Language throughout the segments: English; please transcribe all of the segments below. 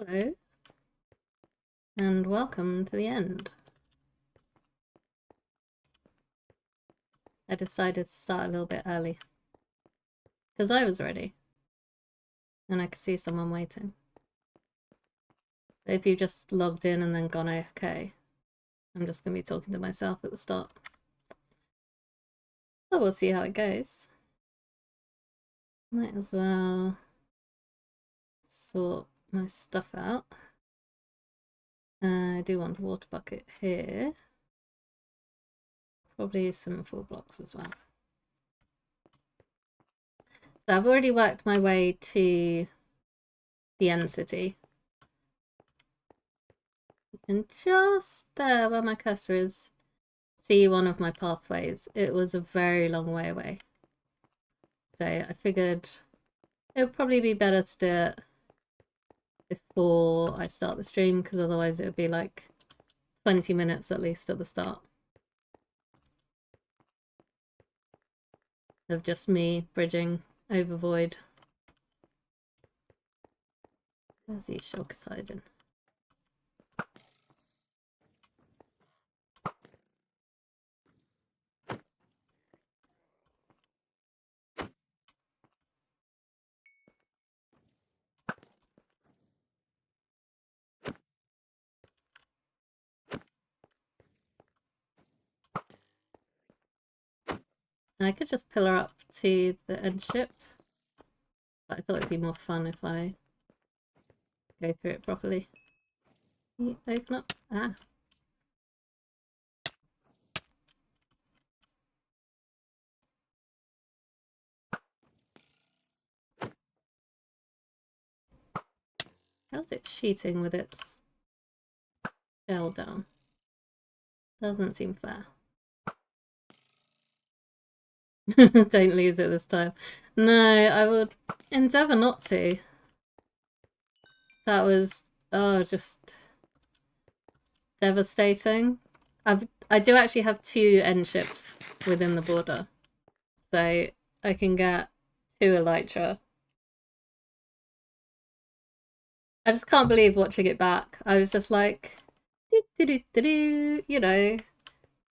Hello, and welcome to the end. I decided to start a little bit early because I was ready and I could see someone waiting. But if you just logged in and then gone AFK, I'm just going to be talking to myself at the start. But we'll see how it goes. Might as well sort my stuff out. I do want a water bucket here. Probably some full blocks as well. So I've already worked my way to the end city. And just there where my cursor is, see one of my pathways. It was a very long way away. So I figured it would probably be better to do it before I start the stream, because otherwise it would be like 20 minutes at least at the start of just me bridging over void. Where's the shock hiding? And I could just pillar up to the end ship, but I thought it'd be more fun if I go through it properly. Open up. Ah. How's it shooting with its shell down? Doesn't seem fair. Don't lose it this time. No, I would endeavour not to. That was, oh, just devastating. I do actually have 2 end ships within the border, so I can get 2 elytra. I just can't believe watching it back. I was just like, you know,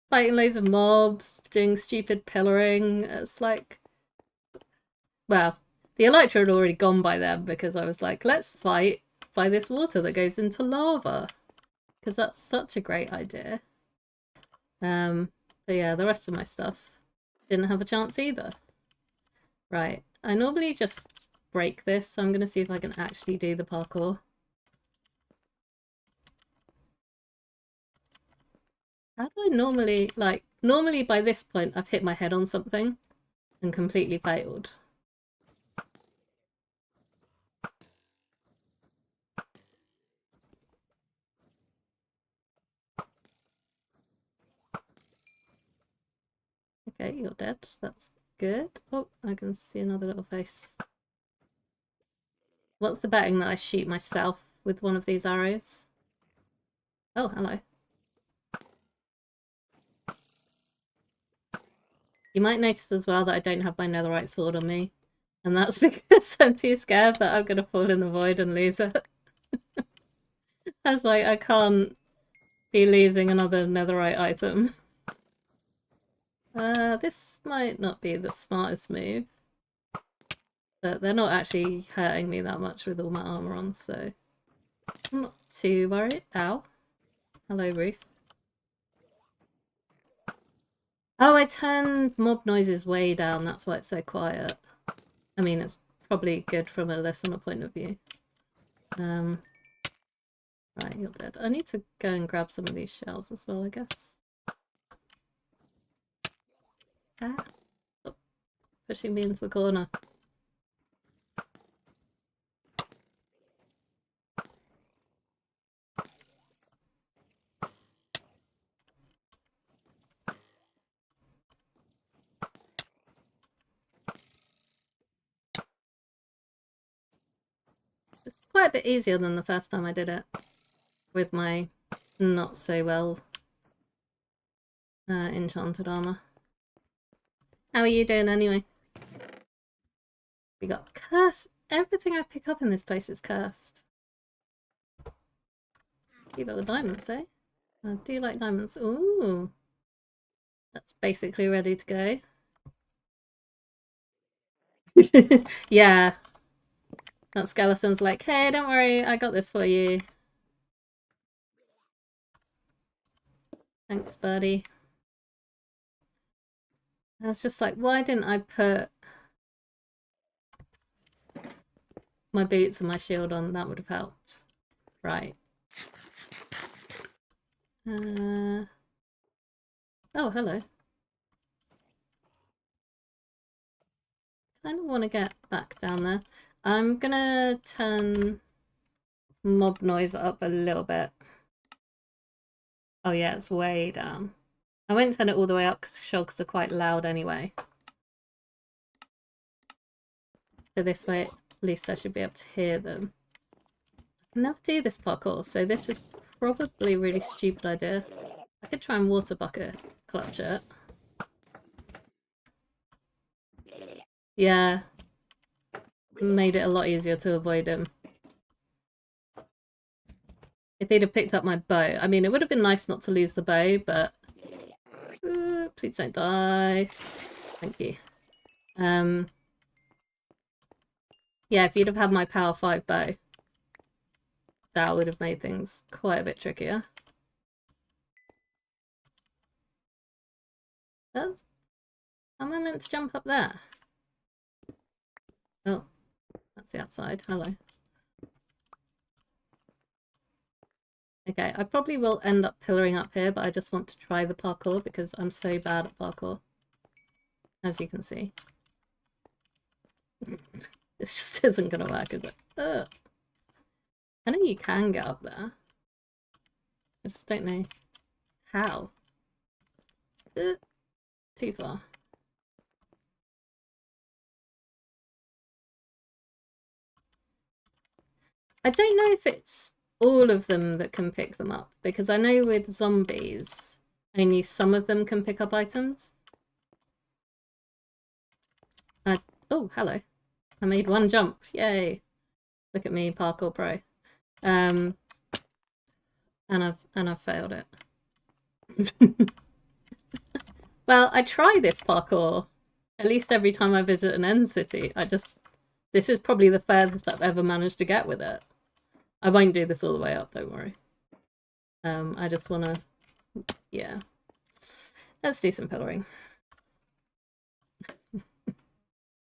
fighting loads of mobs, doing stupid pillaring. It's like, well, the elytra had already gone by then because I was like, let's fight by this water that goes into lava, because that's such a great idea. But yeah, the rest of my stuff didn't have a chance either. Right, I normally just break this, so I'm going to see if I can actually do the parkour. How do I normally, like, normally by this point I've hit my head on something and completely failed. Okay, you're dead. That's good. Oh, I can see another little face. What's the betting that I shoot myself with one of these arrows? Oh, hello. You might notice as well that I don't have my netherite sword on me. And that's because I'm too scared that I'm going to fall in the void and lose it. I was like, I can't be losing another netherite item. This might not be the smartest move. But they're not actually hurting me that much with all my armor on, so I'm not too worried. Ow. Hello, Ruth. Oh, I turned mob noises way down. That's why it's so quiet. I mean, it's probably good from a listener point of view. Right, you're dead. I need to go and grab some of these shells as well, I guess. Ah. Stop pushing me into the corner. It's quite a bit easier than the first time I did it with my not so well enchanted armor. How are you doing anyway? We got cursed. Everything I pick up in this place is cursed. You got the diamonds, eh? Do you like diamonds? Ooh. That's basically ready to go. Yeah. That skeleton's like, hey, don't worry, I got this for you. Thanks, buddy. I was just like, why didn't I put my boots and my shield on? That would have helped. Right. Oh, hello. Kind of want to get back down there. I'm gonna turn mob noise up a little bit. Oh yeah, it's way down. I won't turn it all the way up because shogs are quite loud anyway. So this way, at least I should be able to hear them. I can never do this parkour, so this is probably a really stupid idea. I could try and water bucket clutch it. Yeah. Made it a lot easier to avoid him. If he'd have picked up my bow. I mean, it would have been nice not to lose the bow, but... please don't die. Thank you. Yeah, if you'd have had my power 5 bow, that would have made things quite a bit trickier. That's... Am I meant to jump up there? Oh, that's the outside. Hello. Okay, I probably will end up pillaring up here, but I just want to try the parkour because I'm so bad at parkour. As you can see. This just isn't going to work, is it? Ugh. I know you can get up there. I just don't know how. Too far. I don't know if it's all of them that can pick them up, because I know with zombies, only some of them can pick up items. Oh, hello. I made one jump. Yay. Look at me, parkour pro. And I've failed it. Well, I try this parkour at least every time I visit an end city. This is probably the furthest I've ever managed to get with it. I won't do this all the way up, don't worry. I just want to, yeah. Let's do some pillaring.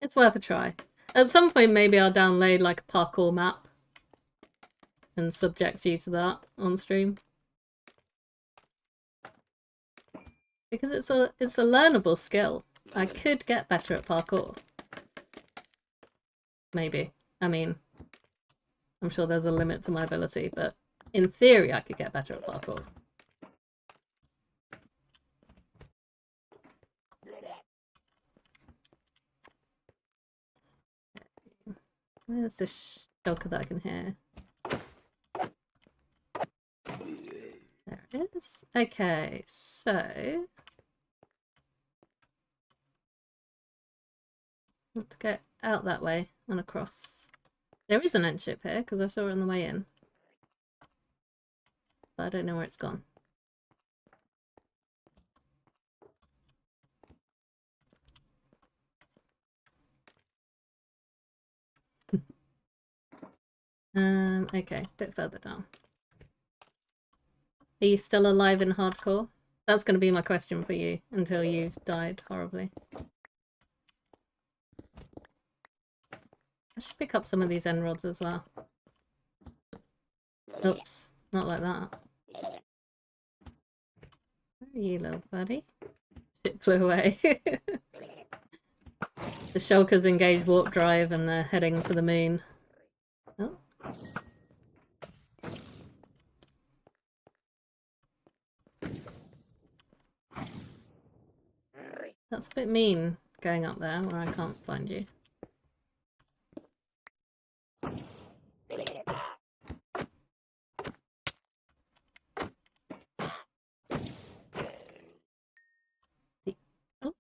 It's worth a try. At some point, maybe I'll download like a parkour map and subject you to that on stream. Because it's a learnable skill. I could get better at parkour. Maybe. I mean, I'm sure there's a limit to my ability, but in theory I could get better at parkour. Where's the shulker that I can hear? There it is. Okay, so... I want to get out that way and across. There is an end ship here, because I saw it on the way in. But I don't know where it's gone. Okay, a bit further down. Are you still alive in hardcore? That's going to be my question for you until you've died horribly. I should pick up some of these end rods as well. Oops, not like that. Where are you, little buddy? Shit flew away. The shulkers engage warp drive and they're heading for the moon. Oh. That's a bit mean, going up there where I can't find you. Oh,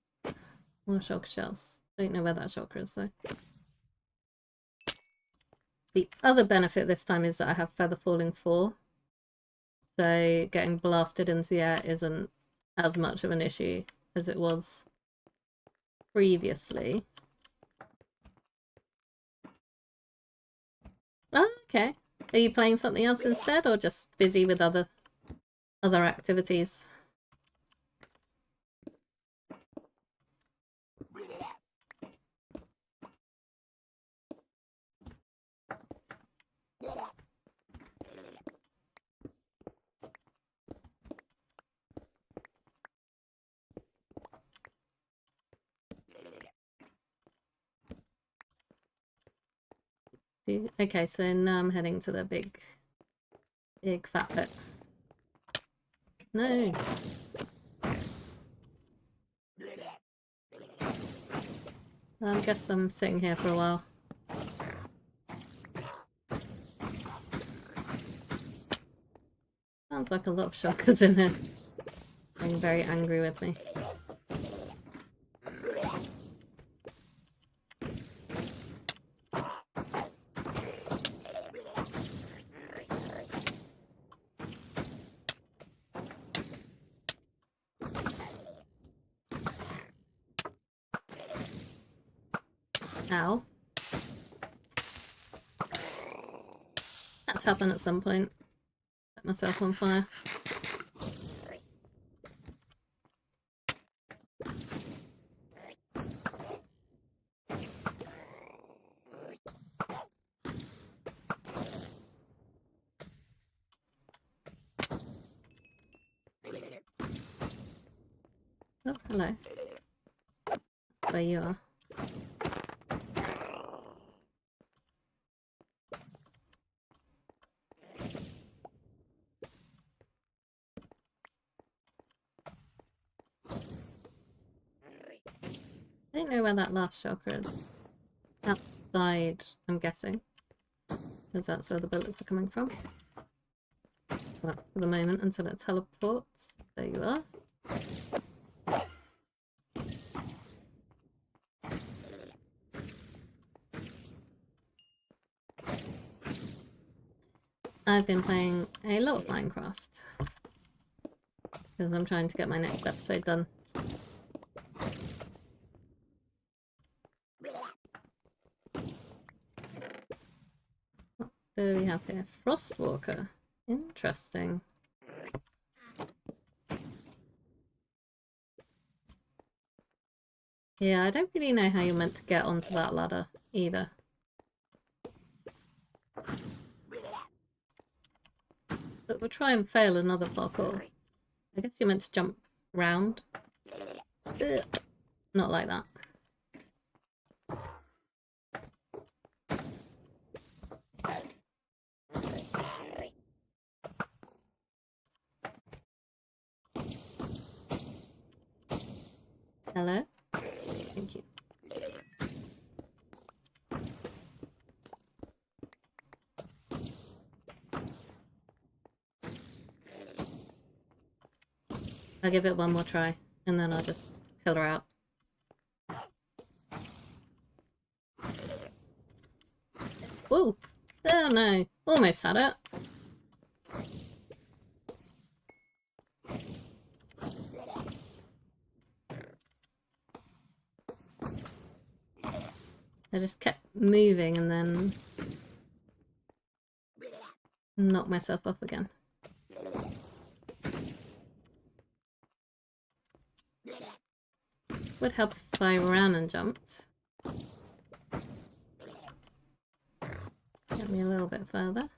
more shulker shells. Don't know where that shulker is though. The other benefit this time is that I have feather falling 4. So getting blasted into the air isn't as much of an issue as it was previously. Oh, okay. Are you playing something else instead, or just busy with other activities? Okay, so now I'm heading to the big fat pit. No. I guess I'm sitting here for a while. Sounds like a lot of shockers in here. Being very angry with me. Ow. That's happened at some point. Set myself on fire. Oh, hello. Where you are. I don't know where that last shocker is. Outside, I'm guessing. Because that's where the bullets are coming from. Well, for the moment, until it teleports. There you are. I've been playing a lot of Minecraft. Because I'm trying to get my next episode done. What do we have here? Frostwalker. Interesting. Yeah, I don't really know how you're meant to get onto that ladder either. But we'll try and fail another parkour. I guess you're meant to jump round. Ugh. Not like that. Hello? Thank you. I'll give it one more try, and then I'll just kill her out. Whoa! Oh no! Almost had it. I just kept moving and then knocked myself off again. Would help if I ran and jumped. Get me a little bit further.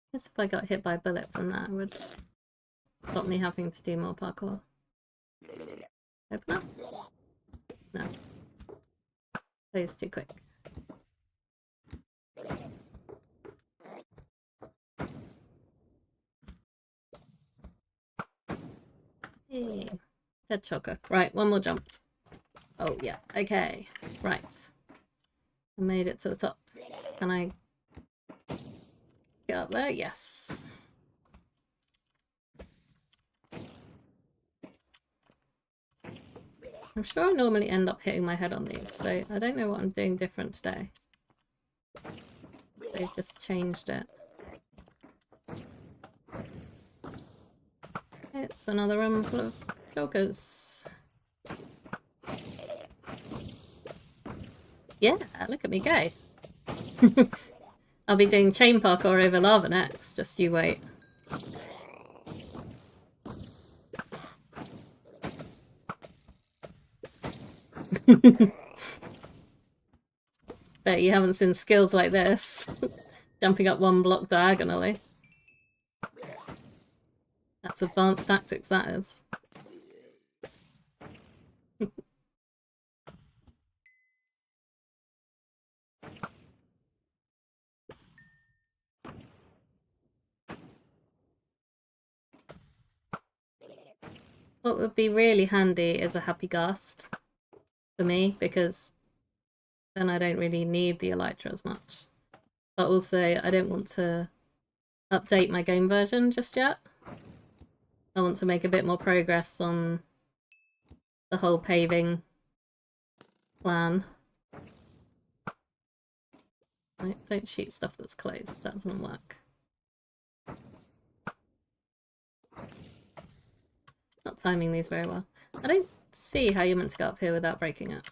I guess if I got hit by a bullet from that, it would stop me having to do more parkour. Open up? No. Close too quick. Hey. Head choker. Right, one more jump. Oh, yeah. Okay. Right. Made it to the top. Can I get up there? Yes. I'm sure I normally end up hitting my head on these, so I don't know what I'm doing different today. They've just changed it. It's another room full of jokers. Yeah, look at me go. I'll be doing chain parkour over lava next, just you wait. Bet you haven't seen skills like this. Jumping up one block diagonally. That's advanced tactics, that is. What would be really handy is a happy ghast for me, because then I don't really need the elytra as much. But also, I don't want to update my game version just yet. I want to make a bit more progress on the whole paving plan. Don't shoot stuff that's closed, that doesn't work. Not timing these very well. I don't see how you're meant to go up here without breaking it.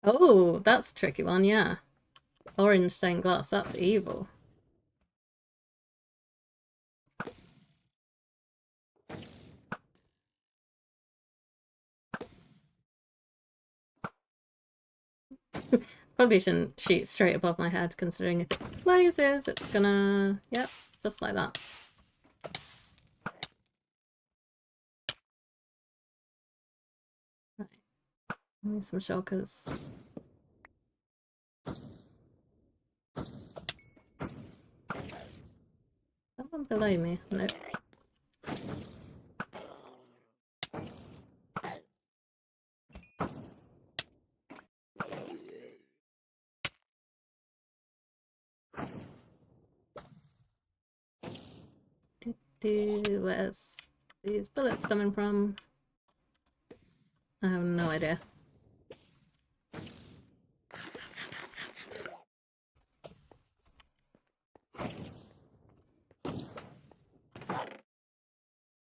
Oh, that's a tricky one, yeah. Orange stained glass, that's evil. Probably shouldn't shoot straight above my head, considering if it closes, it's gonna... Yep, just like that. Right. Need some shulkers. Someone below me. Nope. Where's these bullets coming from? I have no idea.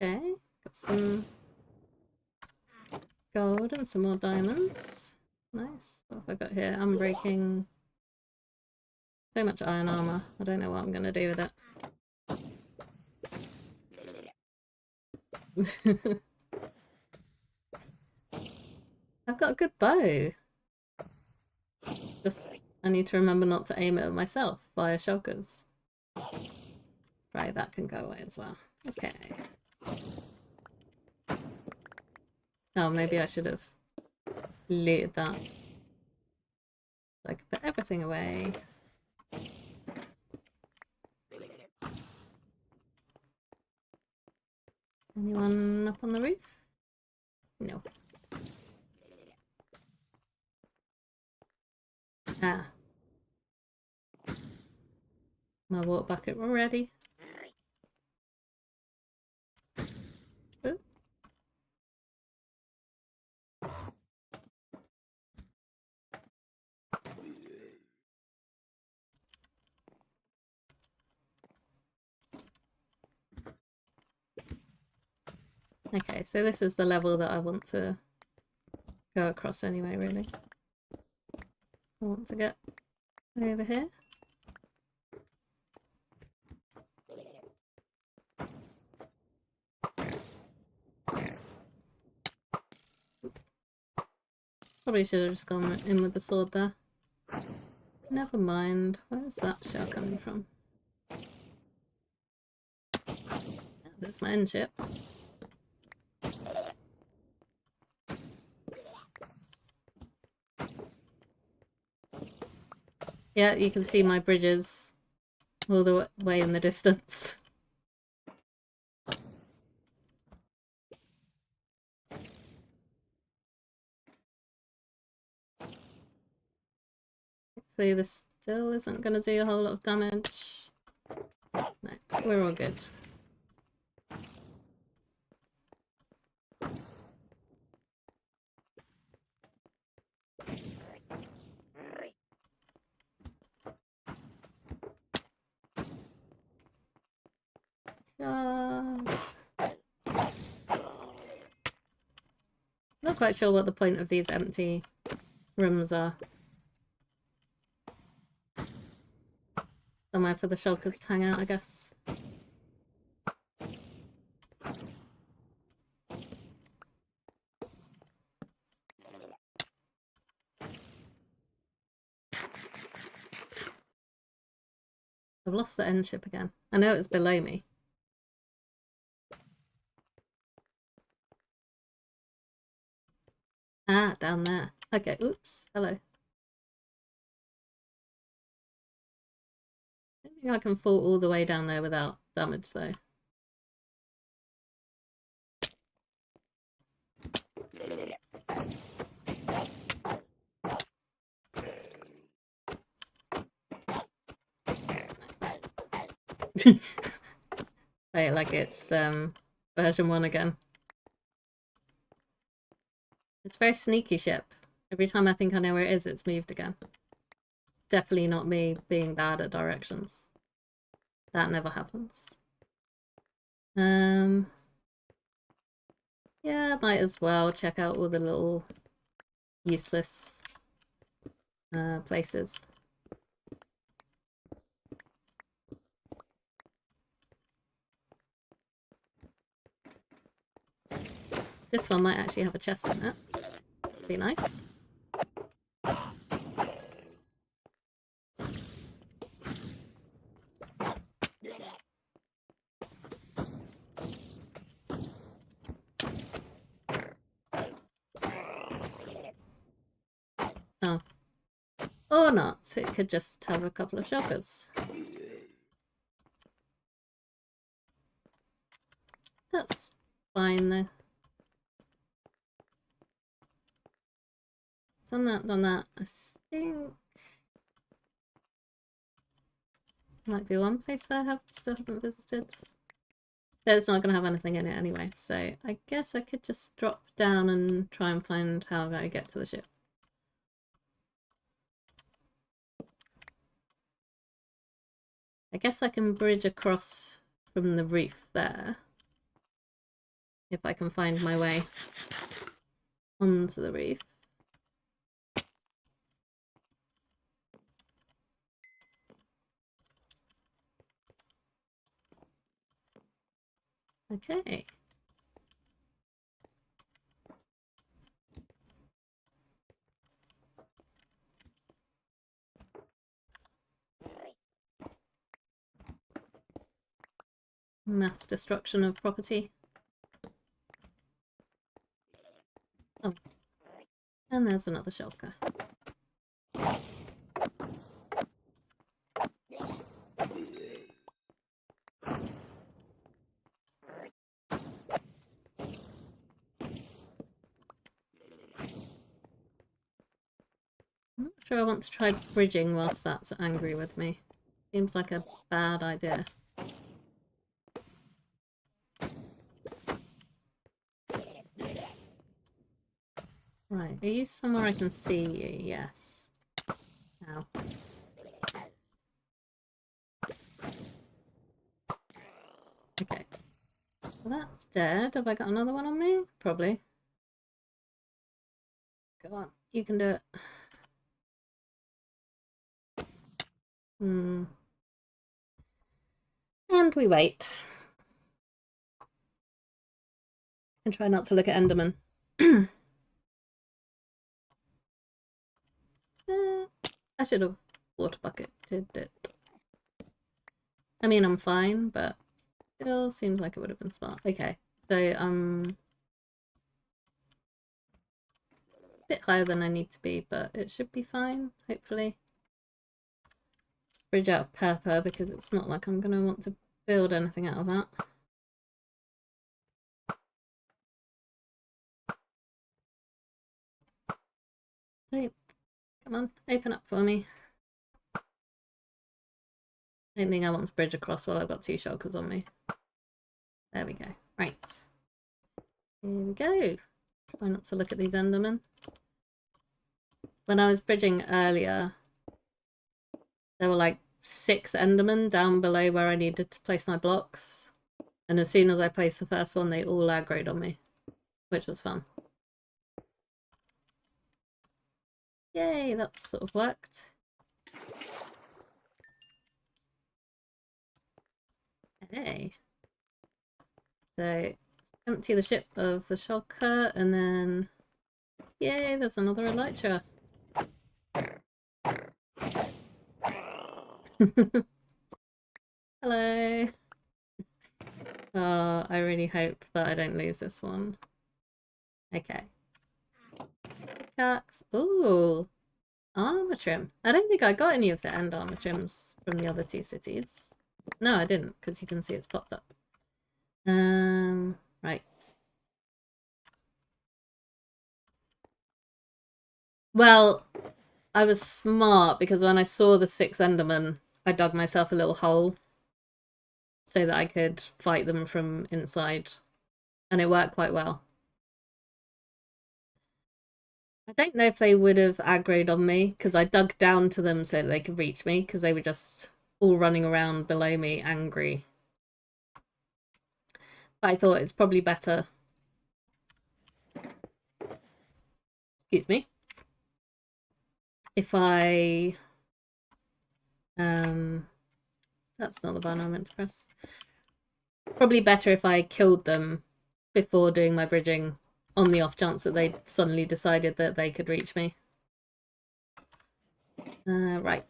Okay, got some gold and some more diamonds. Nice. What have I got here? I'm breaking so much iron armor. I don't know what I'm gonna do with it. I've got a good bow. Just I need to remember not to aim it at myself via shulkers. Right, that can go away as well. Okay. Oh, maybe I should have looted that. Like, put everything away. Anyone up on the roof? No. Ah. My water bucket ready. Ooh. Okay, so this is the level that I want to go across anyway, really. I want to get over here. Probably should have just gone in with the sword there. Never mind. Where's that shell coming from? That's my end ship. Yeah, you can see my bridges all the way in the distance. Hopefully this still isn't going to do a whole lot of damage. No, we're all good. Not quite sure what the point of these empty rooms are. Somewhere for the shulkers to hang out, I guess. I've lost the end ship again. I know it's below me. Ah, down there. Okay, oops. Hello. I don't think I can fall all the way down there without damage, though. Wait, like it's version 1 again. It's a very sneaky ship. Every time I think I know where it is, it's moved again. Definitely not me being bad at directions. That never happens. Yeah, might as well check out all the little useless places. This one might actually have a chest in it. Be nice. Oh. Or not. It could just have a couple of shulkers. That's fine though. Done that, done that. I think might be one place that I still haven't visited. But it's not going to have anything in it anyway, so I guess I could just drop down and try and find how I get to the ship. I guess I can bridge across from the reef there. If I can find my way onto the reef. Okay. Mass destruction of property. Oh. And there's another shulker. I'm not sure I want to try bridging whilst that's angry with me. Seems like a bad idea. Right, are you somewhere I can see you? Yes. Ow. Okay. Well, that's dead. Have I got another one on me? Probably. Go on, you can do it. And we wait. And try not to look at Enderman. I should have water bucketed it. I mean, I'm fine, but still seems like it would have been smart. Okay, so a bit higher than I need to be, but it should be fine, hopefully. Let's bridge out of pepper because it's not like I'm going to want to build anything out of that. Hey, come on, open up for me. I don't think I want to bridge across while I've got 2 shulkers on me. There we go. Right. Here we go. Try not to look at these endermen. When I was bridging earlier, there were like 6 endermen down below where I needed to place my blocks. And as soon as I placed the first one, they all aggroed on me, which was fun. Yay, that sort of worked. Hey. So, empty the ship of the shulker, and then... Yay, there's another elytra. Hello. Oh, I really hope that I don't lose this one. Okay. Pickaxe. Ooh. Armor trim. I don't think I got any of the end armor trims from the other 2 cities. No, I didn't, because you can see it's popped up. Right. Well, I was smart because when I saw the 6 endermen, I dug myself a little hole so that I could fight them from inside. And it worked quite well. I don't know if they would have aggroed on me because I dug down to them so that they could reach me because they were just all running around below me angry. But I thought it's probably better. Excuse me. If I... that's not the button I meant to press. Probably better if I killed them before doing my bridging on the off chance that they suddenly decided that they could reach me. Right.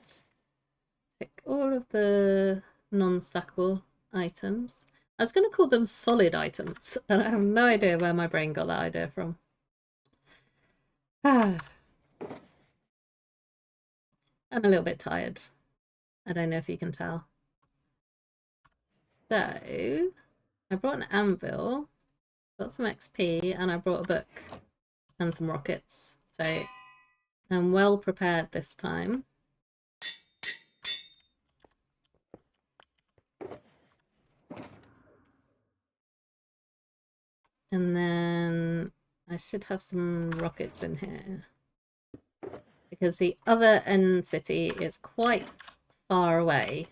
Pick all of the non-stackable items. I was going to call them solid items, and I have no idea where my brain got that idea from. I'm a little bit tired. I don't know if you can tell. So, I brought an anvil, got some XP, and I brought a book and some rockets. So, I'm well prepared this time. And then I should have some rockets in here. Because the other end city is quite far away.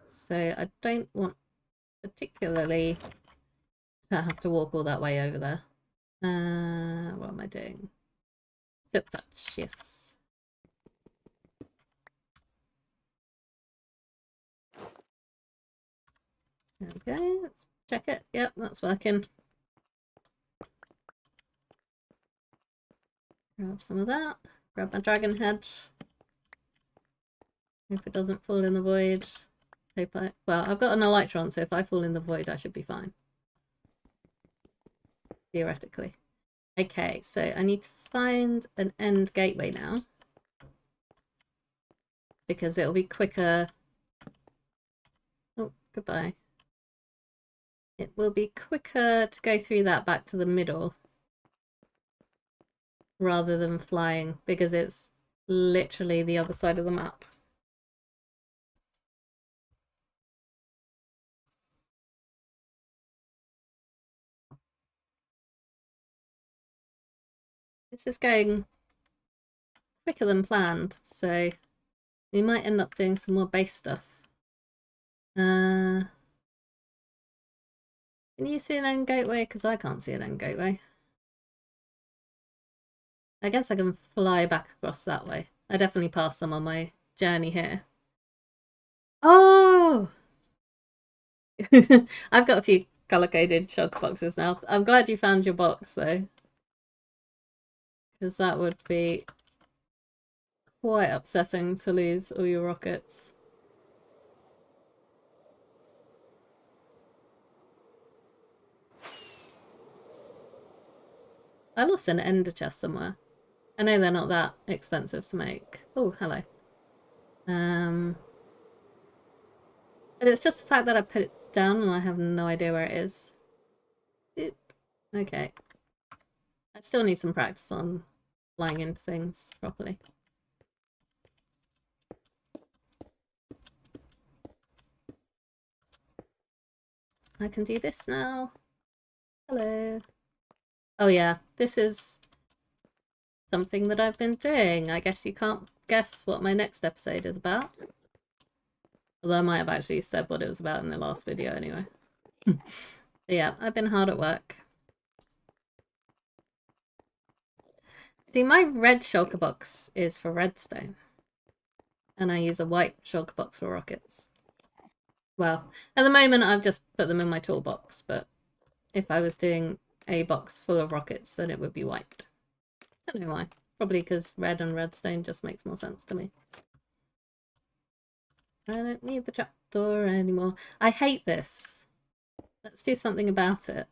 So I don't want particularly to have to walk all that way over there. What am I doing? Slip touch, yes. There we go. Let's check it. Yep, that's working. Grab some of that. Grab my dragon head. Hope it doesn't fall in the void. Well, I've got an elytron, so if I fall in the void, I should be fine. Theoretically. Okay, so I need to find an end gateway now. Because it'll be quicker. Oh, goodbye. It will be quicker to go through that back to the middle rather than flying because it's literally the other side of the map. This is going quicker than planned, so we might end up doing some more base stuff. Can you see an end gateway? Because I can't see an end gateway. I guess I can fly back across that way. I definitely passed some on my journey here. Oh! I've got a few colour-coded shulker boxes now. I'm glad you found your box, though. Because that would be quite upsetting to lose all your rockets. I lost an ender chest somewhere. I know they're not that expensive to make. Oh, hello. But it's just the fact that I put it down and I have no idea where it is. Oop. Okay. I still need some practice on flying into things properly. I can do this now. Hello. Oh yeah, this is something that I've been doing. I guess you can't guess what my next episode is about. Although I might have actually said what it was about in the last video anyway. But yeah, I've been hard at work. See, my red shulker box is for redstone. And I use a white shulker box for rockets. Well, at the moment I've just put them in my toolbox, but if I was doing a box full of rockets, then it would be white. Don't know why. Probably because red and redstone just makes more sense to me. I don't need the trapdoor anymore. I hate this. Let's do something about it.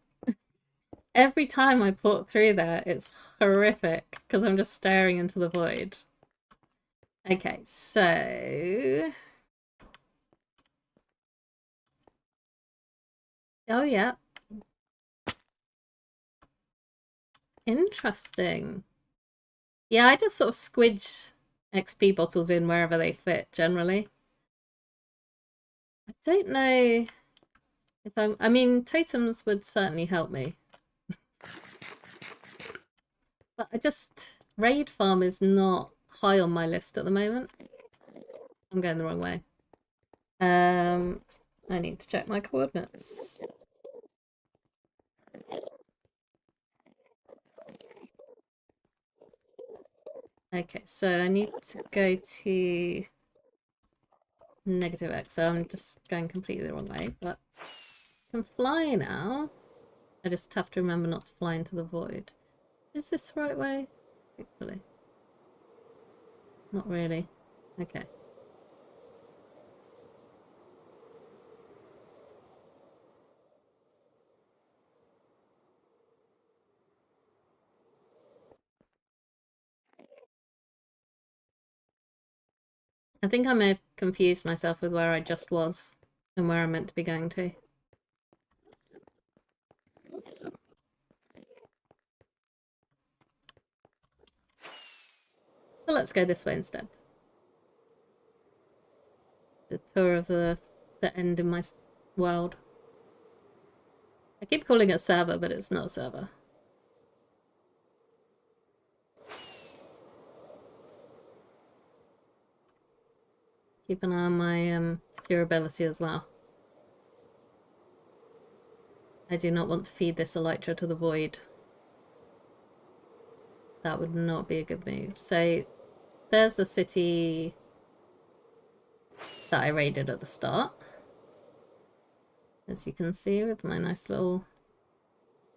Every time I port through there, it's horrific because I'm just staring into the void. Okay, so... Oh, yeah. Interesting. Yeah, I just sort of squidge XP bottles in wherever they fit, generally. I don't know if I mean, totems would certainly help me. But raid farm is not high on my list at the moment. I'm going the wrong way. I need to check my coordinates. Okay, so I need to go to -X, so I'm just going completely the wrong way, but I can fly now. I just have to remember not to fly into the void. Is this the right way? Hopefully. Not really. Okay. I think I may have confused myself with where I just was and where I'm meant to be going to. But let's go this way instead. The tour of the end in my world. I keep calling it a server, but it's not a server. Keep an eye on my durability as well. I do not want to feed this elytra to the void. That would not be a good move. So there's the city that I raided at the start. As you can see with my nice little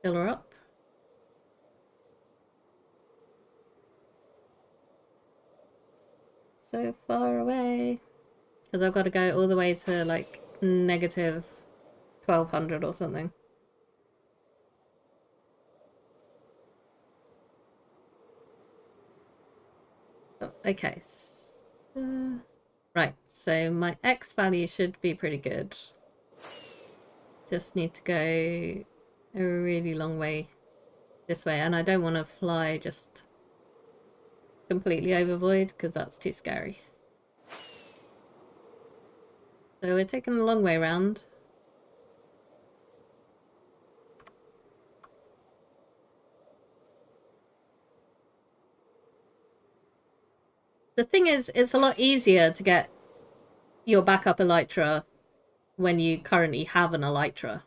pillar up. So far away. Because I've got to go all the way to like -1200 or something. Oh, okay. Right, so my X value should be pretty good. Just need to go a really long way this way, and I don't want to fly just completely over void because that's too scary. So we're taking the long way around. The thing is, it's a lot easier to get your backup elytra when you currently have an elytra.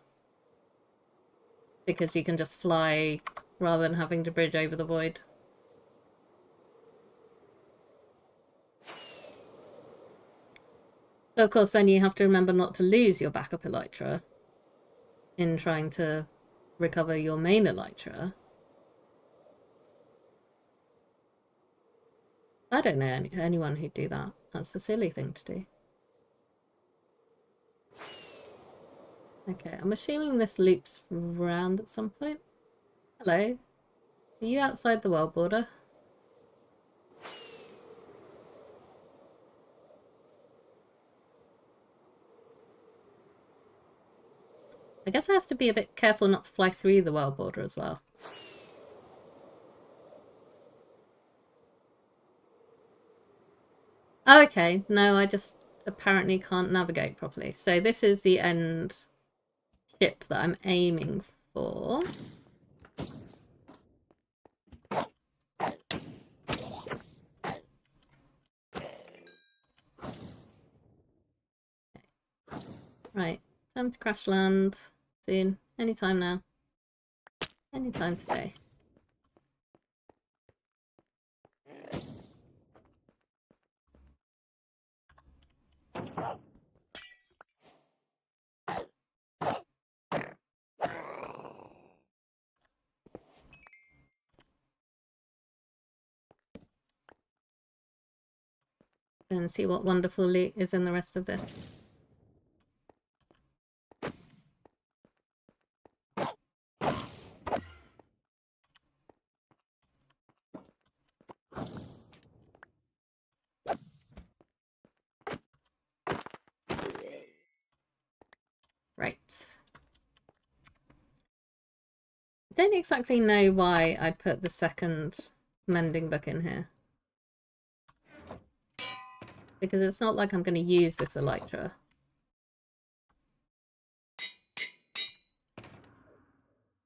Because you can just fly rather than having to bridge over the void. But of course, then you have to remember not to lose your backup elytra in trying to recover your main elytra. I don't know anyone who'd do that. That's a silly thing to do. Okay, I'm assuming this loops round at some point. Hello. Are you outside the world border? I guess I have to be a bit careful not to fly through the world border as well. Oh, okay, no, I just apparently can't navigate properly. So this is the end ship that I'm aiming for. Right, time to crash land soon. Anytime now. Anytime today. And see what wonderful loot is in the rest of this. Right. I don't exactly know why I put the second mending book in here. Because it's not like I'm going to use this elytra.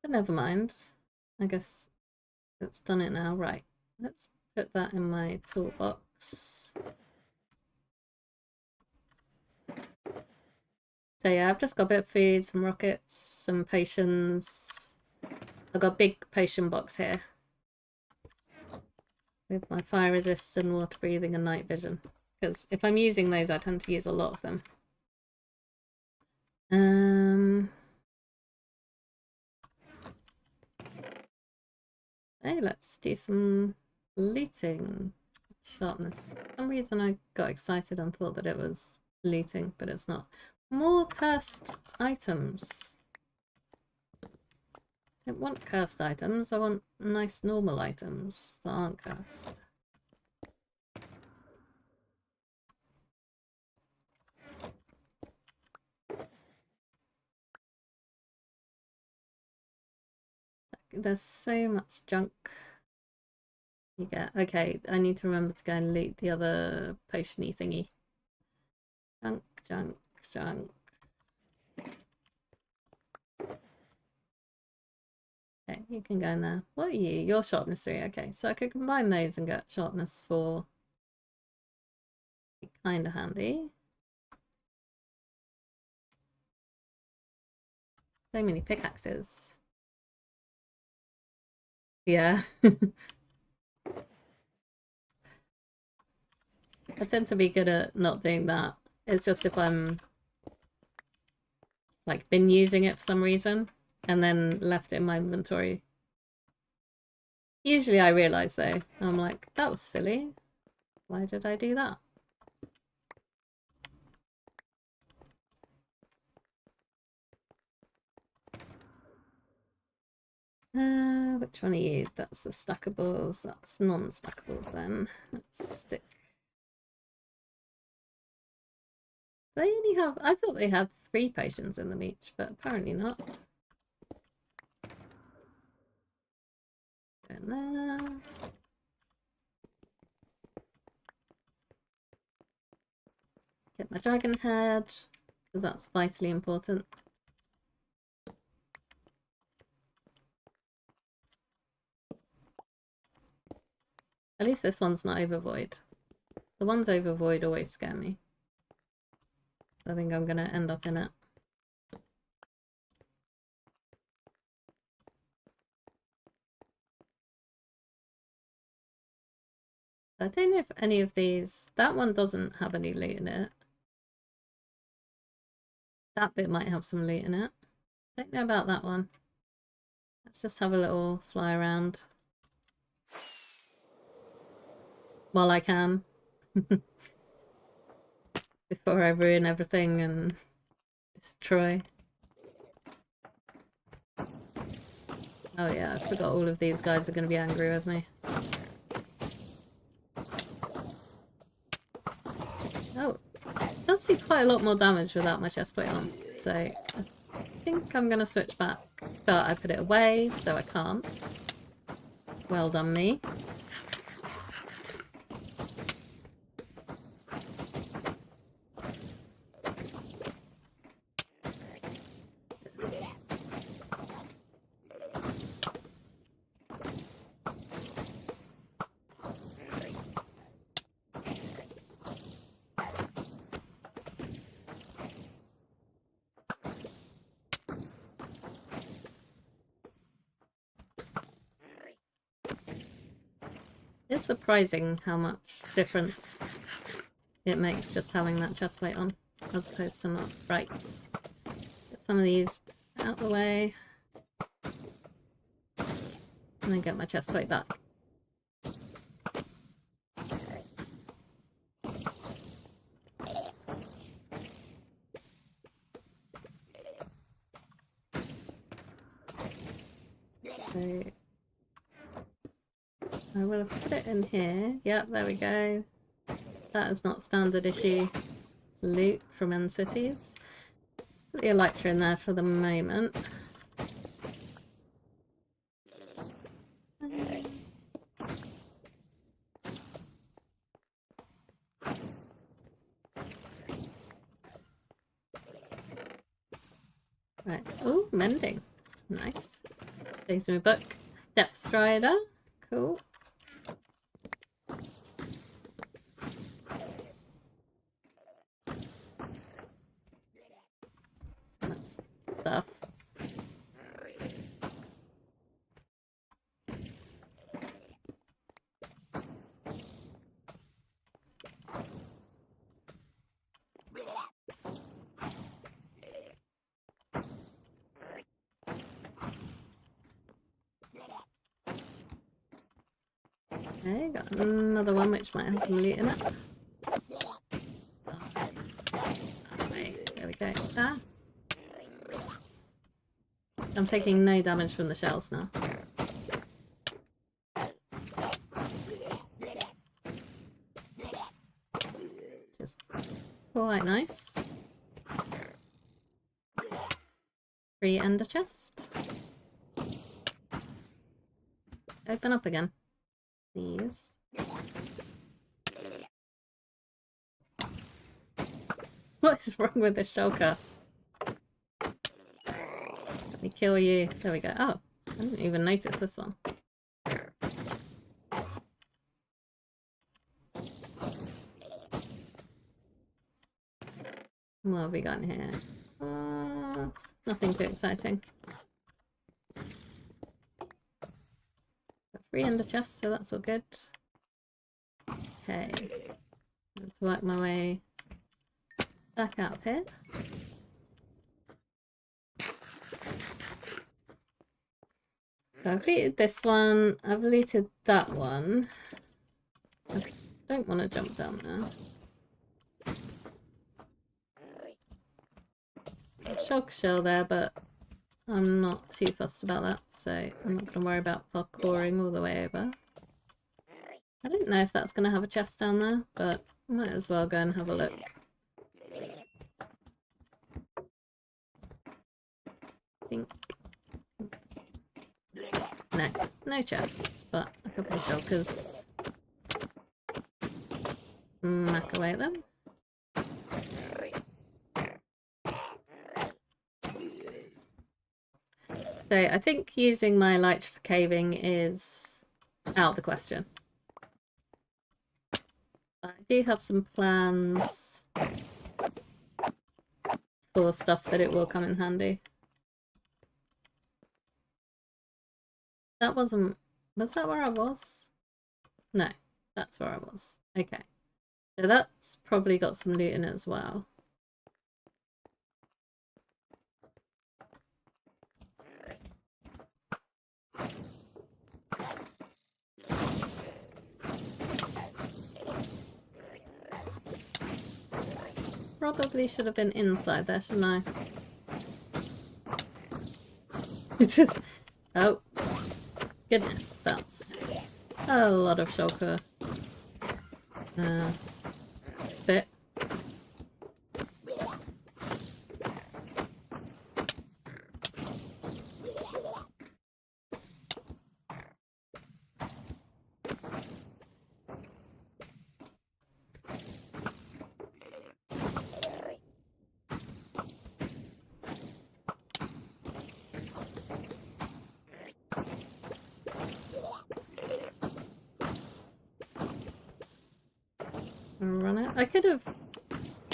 But never mind. I guess it's done it now. Right. Let's put that in my toolbox. So yeah, I've just got a bit of food, some rockets, some potions. I've got a big potion box here. With my fire resist and water breathing and night vision. Because if I'm using those, I tend to use a lot of them. Hey, let's do some looting. Sharpness. For some reason I got excited and thought that it was looting, but it's not. More cursed items. I don't want cursed items, I want nice normal items that aren't cursed. There's so much junk you get. Okay, I need to remember to go and loot the other potion-y thingy. Junk, junk, junk. Okay, you can go in there. What are you? You're sharpness 3. Okay, so I could combine those and get sharpness 4. Kind of handy. So many pickaxes. Yeah. I tend to be good at not doing that. It's just if I'm like been using it for some reason and then left it in my inventory. Usually I realise though, I'm like, that was silly. Why did I do that? Which one are you? That's the stackables. That's non-stackables then. Let's stick. They only have, I thought they had 3 potions in them each, but apparently not. And there. Get my dragon head, because that's vitally important. At least this one's not overvoid. The ones overvoid always scare me. I think I'm going to end up in it. I don't know if any of these... That one doesn't have any loot in it. That bit might have some loot in it. Don't know about that one. Let's just have a little fly around. While I can. Before I ruin everything and destroy. Oh yeah, I forgot all of these guys are going to be angry with me. Oh, it does do quite a lot more damage without my chest plate on. So I think I'm going to switch back. But I put it away, so I can't. Well done, me. It's surprising how much difference it makes just having that chest plate on, as opposed to not. Right. Get some of these out of the way. And then get my chest plate back. So I will have put it in here. Yep, there we go. That is not standard issue loot from End Cities. Put the elytra in there for the moment. Right. Oh, mending. Nice. Saves me a book. Depth Strider. Cool. Stuff. Okay, got another one which might have some loot in it. Right, there we go. Ah! I'm taking no damage from the shells now. Just quite nice. Free ender chest. Open up again. Please. What is wrong with this shulker? Let me kill you. There we go. Oh, I didn't even notice this one. What have we got in here? Nothing too exciting. Free ender chest, so that's all good. Okay. Let's work my way back out here. So I've looted this one, I've looted that one. I don't want to jump down there. Shulk shell there, but I'm not too fussed about that, so I'm not going to worry about parkouring all the way over. I don't know if that's going to have a chest down there, but I might as well go and have a look. No chests, but a couple of shulkers. Smack away at them. So I think using my elytra for caving is out of the question. I do have some plans for stuff that it will come in handy. That wasn't... Was that where I was? No, that's where I was. Okay. So that's probably got some loot in it as well. Probably should have been inside there, shouldn't I? Oh, Goodness, that's a lot of shulker. Spit. Run it. I could have...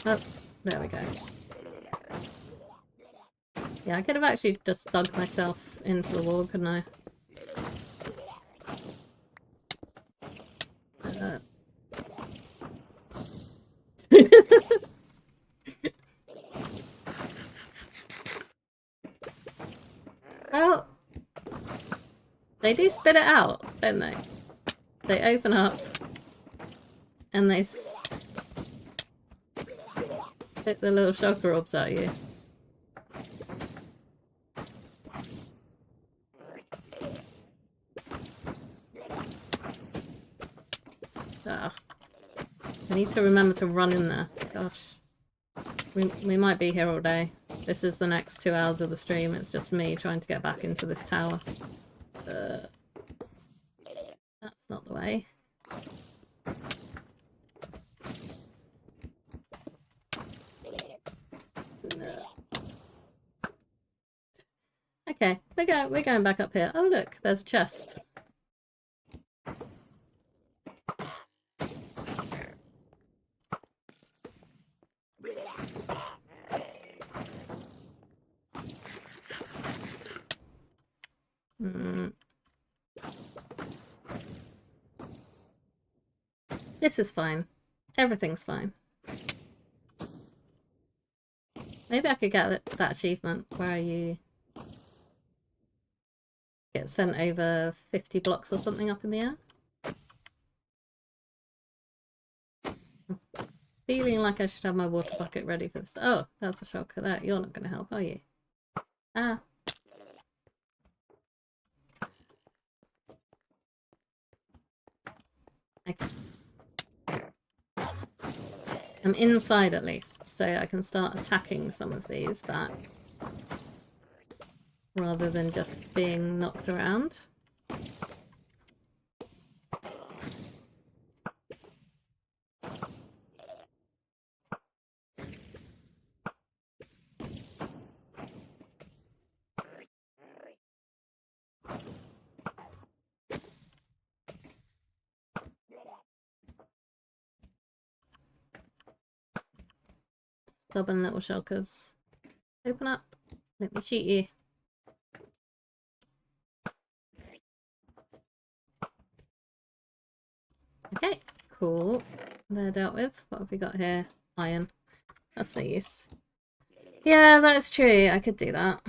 Oh, there we go. Yeah, I could have actually just dug myself into the wall, couldn't I? Well, they do spit it out, don't they? They open up and they spit the little shulker orbs at you. Ah. I need to remember to run in there. Gosh. We might be here all day. This is the next 2 hours of the stream. It's just me trying to get back into this tower. That's not the way. No. Okay, we're going back up here. Oh look, there's a chest. This is fine. Everything's fine. Maybe I could get that achievement where you get sent over 50 blocks or something up in the air. I'm feeling like I should have my water bucket ready for this. Oh, that's a shortcut there. You're not going to help, are you? Ah. Okay. I'm inside at least, so I can start attacking some of these back. Rather than just being knocked around. Stubborn little shulkers. Open up. Let me shoot you. Okay, cool. They're dealt with. What have we got here? Iron. That's no use. Yeah, that is true. I could do that.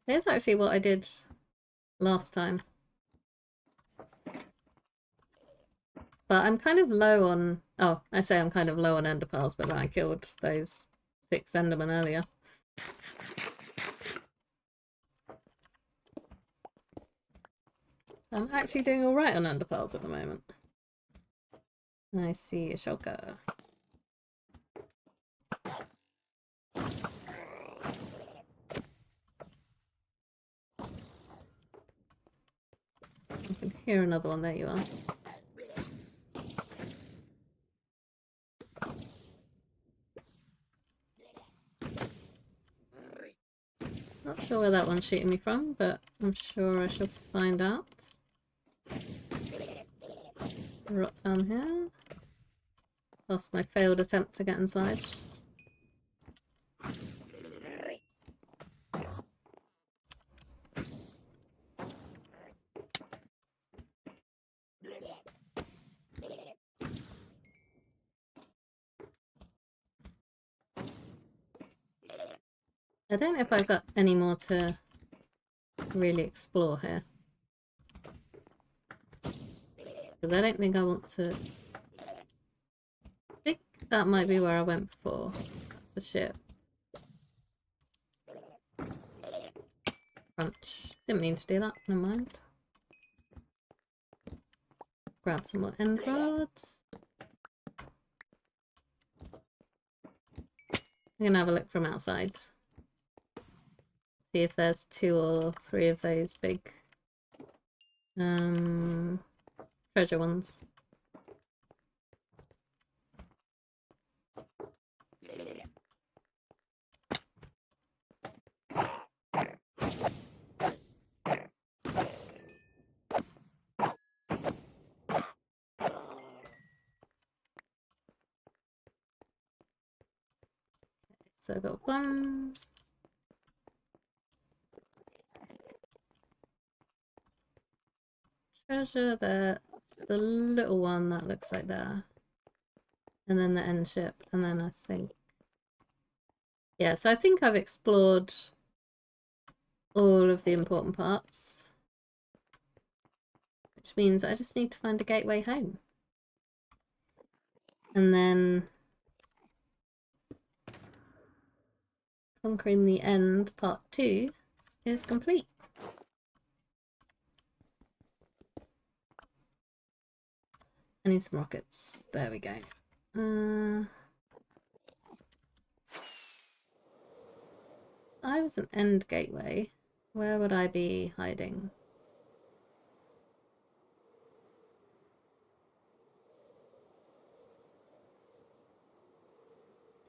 Here's actually what I did last time. But I'm kind of low on... Oh, I say I'm kind of low on ender pearls, but then I killed those 6 endermen earlier. I'm actually doing alright on ender pearls at the moment. I see a shulker. I can hear another one. There you are. Not sure where that one's shooting me from, but I'm sure I shall find out. Rot down here. That's my failed attempt to get inside. I don't know if I've got any more to really explore here. Because I don't think I want to... I think that might be where I went before. The ship. Crunch. Didn't mean to do that, never mind. Grab some more end rods. I'm gonna have a look from outside. See if there's 2 or 3 of those big treasure ones. So I've got 1. Treasure there. The little one that looks like there. And then the end ship. And then I think... Yeah, so I think I've explored all of the important parts. Which means I just need to find a gateway home. And then... Conquering the End Part 2 is complete. I need some rockets. There we go. I was an end gateway. Where would I be hiding?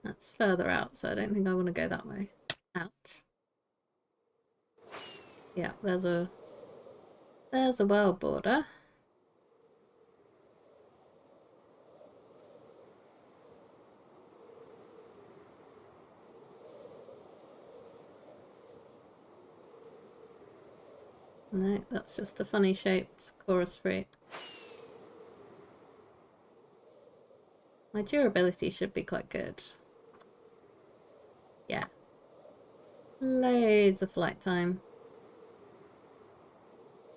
That's further out, so I don't think I want to go that way. Ouch. Yeah, there's a world border. No, that's just a funny shaped chorus fruit. My durability should be quite good. Yeah. Loads of flight time.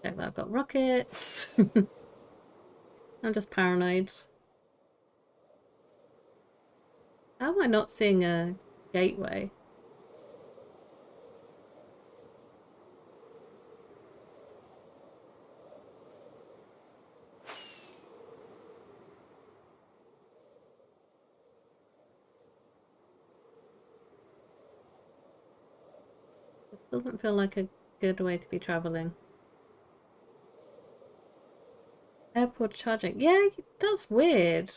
Check that I've got rockets. I'm just paranoid. How am I not seeing a gateway? This doesn't feel like a good way to be travelling. Airport charging. Yeah, that's weird.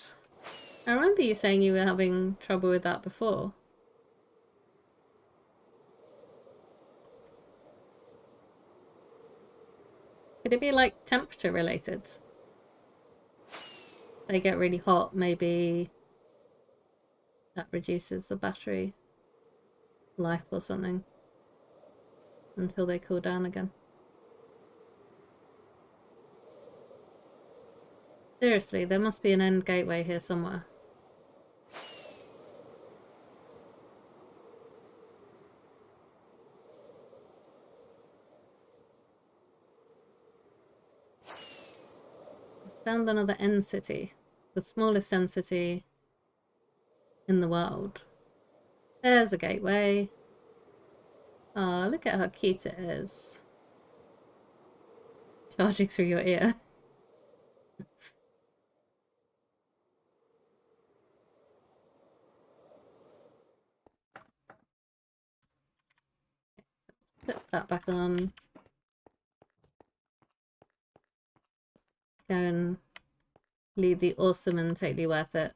I remember you saying you were having trouble with that before. Could it be like temperature related? They get really hot, maybe that reduces the battery life or something until they cool down again. Seriously, there must be an end gateway here somewhere. Found another end city. The smallest end city in the world. There's a gateway. Oh, look at how cute it is. Charging through your ear. Put that back on. Go and leave the awesome and totally worth it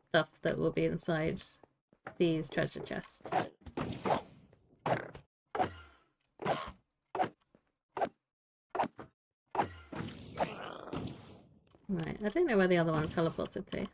stuff that will be inside these treasure chests. Right, I don't know where the other one teleported to.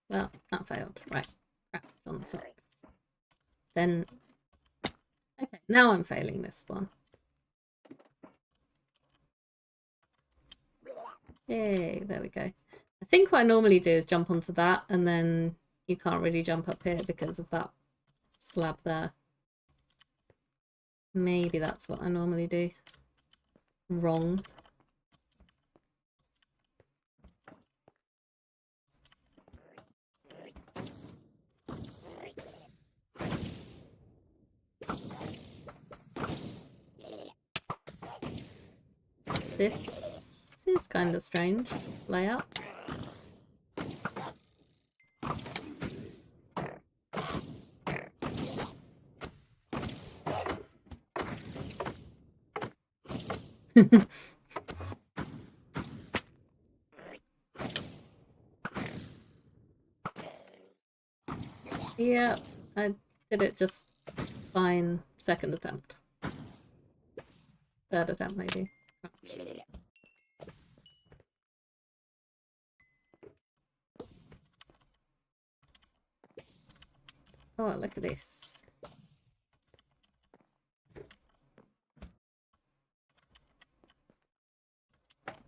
Well, that failed. Right, crap, on the side. Then... Okay, now I'm failing this one. Yay, there we go. I think what I normally do is jump onto that, and then you can't really jump up here because of that slab there. Maybe that's what I normally do. Wrong. This is kind of strange layout. Yeah, I did it just fine second attempt. Third attempt, maybe. Oh, look at this.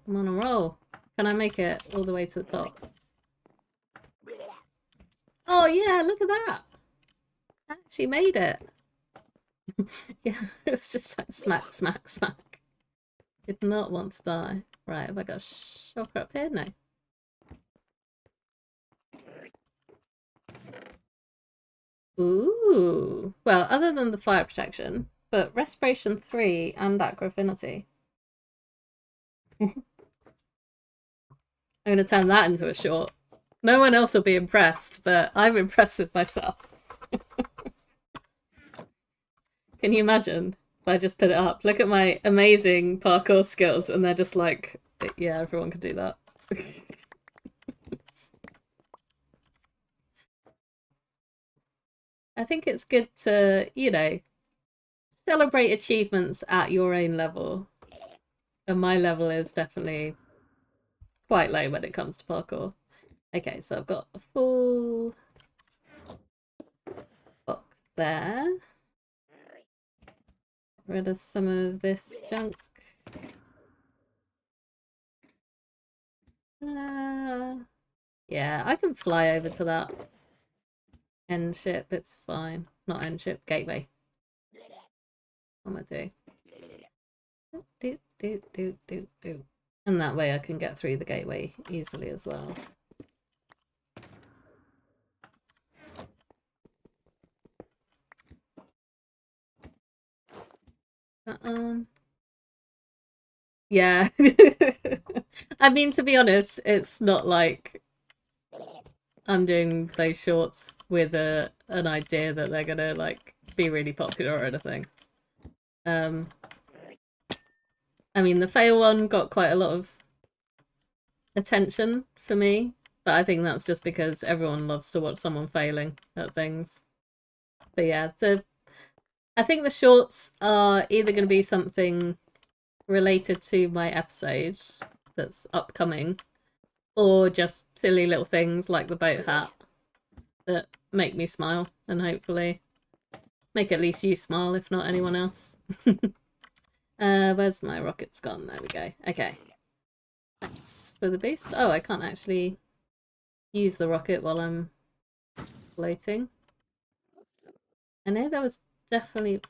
I'm on a roll. Can I make it all the way to the top? Oh yeah, look at that! I actually made it. Yeah, it was just like smack, smack, smack. Did not want to die. Right, have I got a shocker up here? No. Ooh. Well, other than the fire protection, but respiration 3 and acro affinity. I'm going to turn that into a short. No one else will be impressed, but I'm impressed with myself. Can you imagine if I just put it up? Look at my amazing parkour skills, and they're just like, yeah, everyone can do that. I think it's good to, you know, celebrate achievements at your own level. And my level is definitely quite low when it comes to parkour. Okay, so I've got a full box there. Get rid of some of this junk. Yeah, I can fly over to that end ship. It's fine. Not end ship, gateway. What am I doing? Do. And that way I can get through the gateway easily as well. Yeah. I mean, to be honest, it's not like I'm doing those shorts with an idea that they're gonna like be really popular or anything. I mean, the fail one got quite a lot of attention for me, but I think that's just because everyone loves to watch someone failing at things. But yeah, I think the shorts are either going to be something related to my episode that's upcoming, or just silly little things like the boat hat that make me smile and hopefully make at least you smile, if not anyone else. Where's my rockets gone? There we go. Okay. Thanks for the boost. Oh, I can't actually use the rocket while I'm floating. I know there was definitely...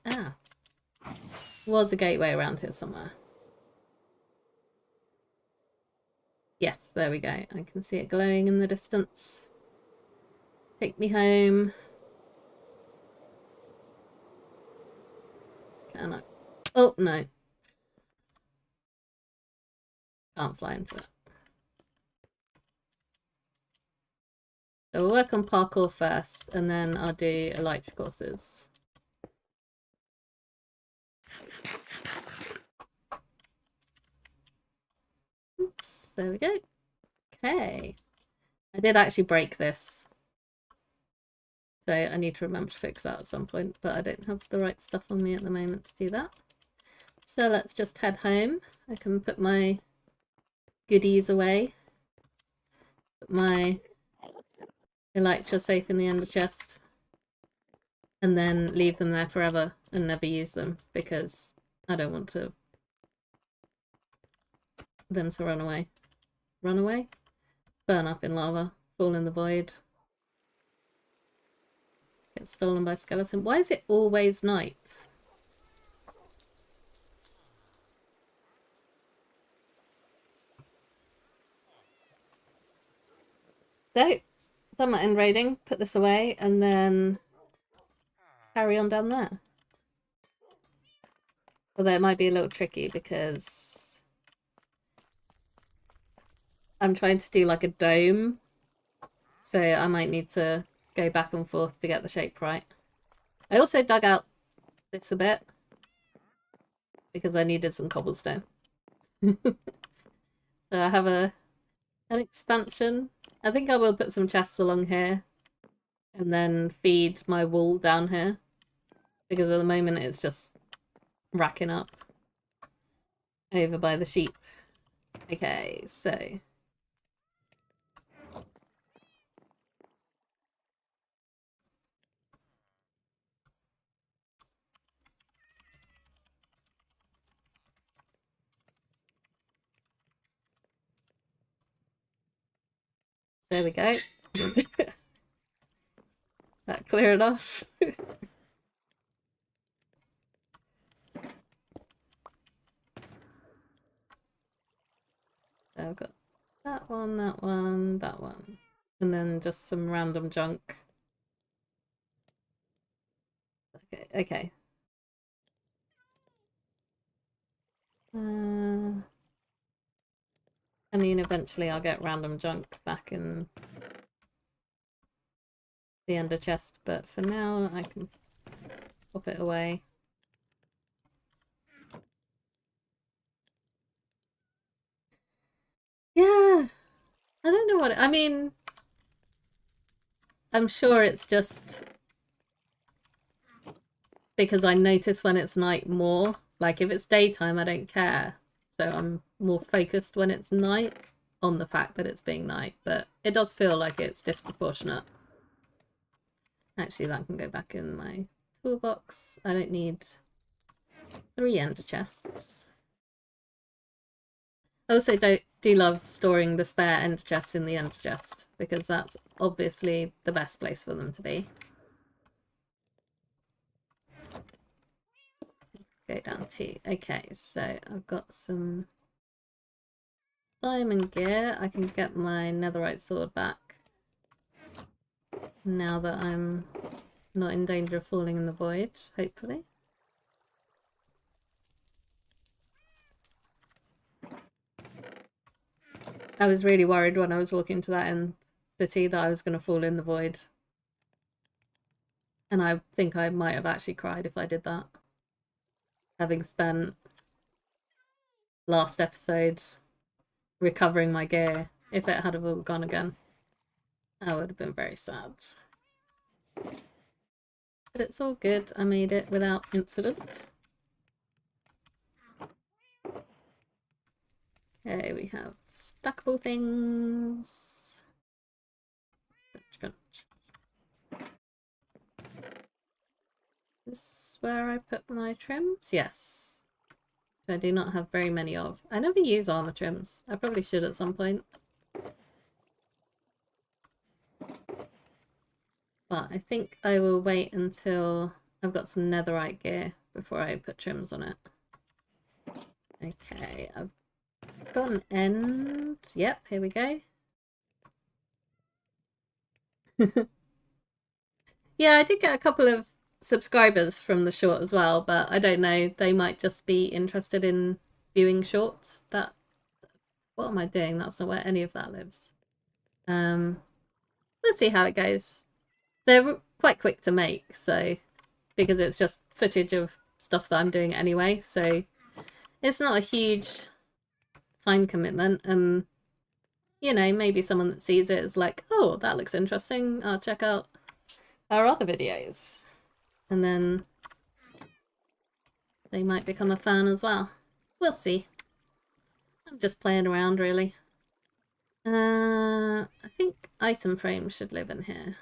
was a gateway around here somewhere. Yes, there we go. I can see it glowing in the distance. Take me home. Can I? Oh, no. Can't fly into it. So we'll work on parkour first, and then I'll do elytra courses. Oops, there we go. Okay. I did actually break this. So I need to remember to fix that at some point, but I don't have the right stuff on me at the moment to do that. So let's just head home. I can put my goodies away. Put my elytra safe in the under chest. and then leave them there forever and never use them because I don't want them to run away. Run away? Burn up in lava. Fall in the void. Get stolen by skeleton. Why is it always night? So, done my end raiding, put this away, and then carry on down there. Although it might be a little tricky because I'm trying to do like a dome. So I might need to go back and forth to get the shape right. I also dug out this a bit because I needed some cobblestone. So I have an expansion. I think I will put some chests along here and then feed my wool down here because at the moment it's just racking up over by the sheep. Okay, so there we go. That clear it off. So I've got that one, that one, that one. And then just some random junk. Okay, okay. I mean, eventually I'll get random junk back in the ender chest, but for now I can pop it away. Yeah, I don't know what I mean. I'm sure it's just because I notice when it's night more. Like if it's daytime, I don't care. So I'm more focused when it's night on the fact that it's being night, but it does feel like it's disproportionate. Actually, that can go back in my toolbox. I don't need 3 ender chests. I also do love storing the spare ender chests in the ender chest because that's obviously the best place for them to be. Go down to, okay, so I've got some diamond gear. I can get my netherite sword back now that I'm not in danger of falling in the void, hopefully. I was really worried when I was walking to that end city that I was going to fall in the void. And I think I might have actually cried if I did that. Having spent last episode recovering my gear, if it had have all gone again, I would have been very sad. But it's all good. I made it without incident. Okay, we have stackable things. This is where I put my trims? Yes. I do not have very many of. I never use armor trims. I probably should at some point. But I think I will wait until I've got some netherite gear before I put trims on it. Okay, I've got an end. Yep, here we go. Yeah, I did get a couple of subscribers from the short as well, but I don't know. They might just be interested in viewing shorts. What am I doing? That's not where any of that lives. Let's see how it goes. They're quite quick to make, so because it's just footage of stuff that I'm doing anyway, so it's not a huge time commitment. You know, maybe someone that sees it is like, oh, that looks interesting. I'll check out our other videos. And then they might become a fan as well. We'll see. I'm just playing around, really. I think item frames should live in here.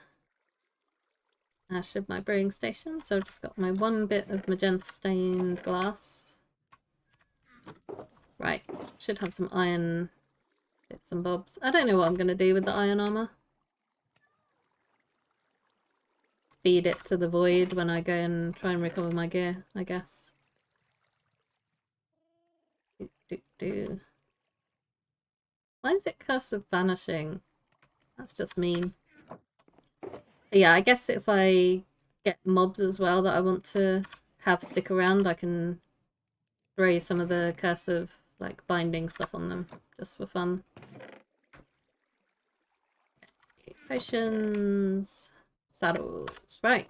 ash of my brewing station. So I've just got my one bit of magenta stained glass. Right, should have some iron bits and bobs. I don't know what I'm going to do with the iron armor. Feed it to the void when I go and try and recover my gear, I guess. Why is it Curse of Vanishing? That's just mean. But yeah, I guess if I get mobs as well that I want to have stick around, I can throw some of the Curse of like binding stuff on them just for fun. Potions, saddles, right.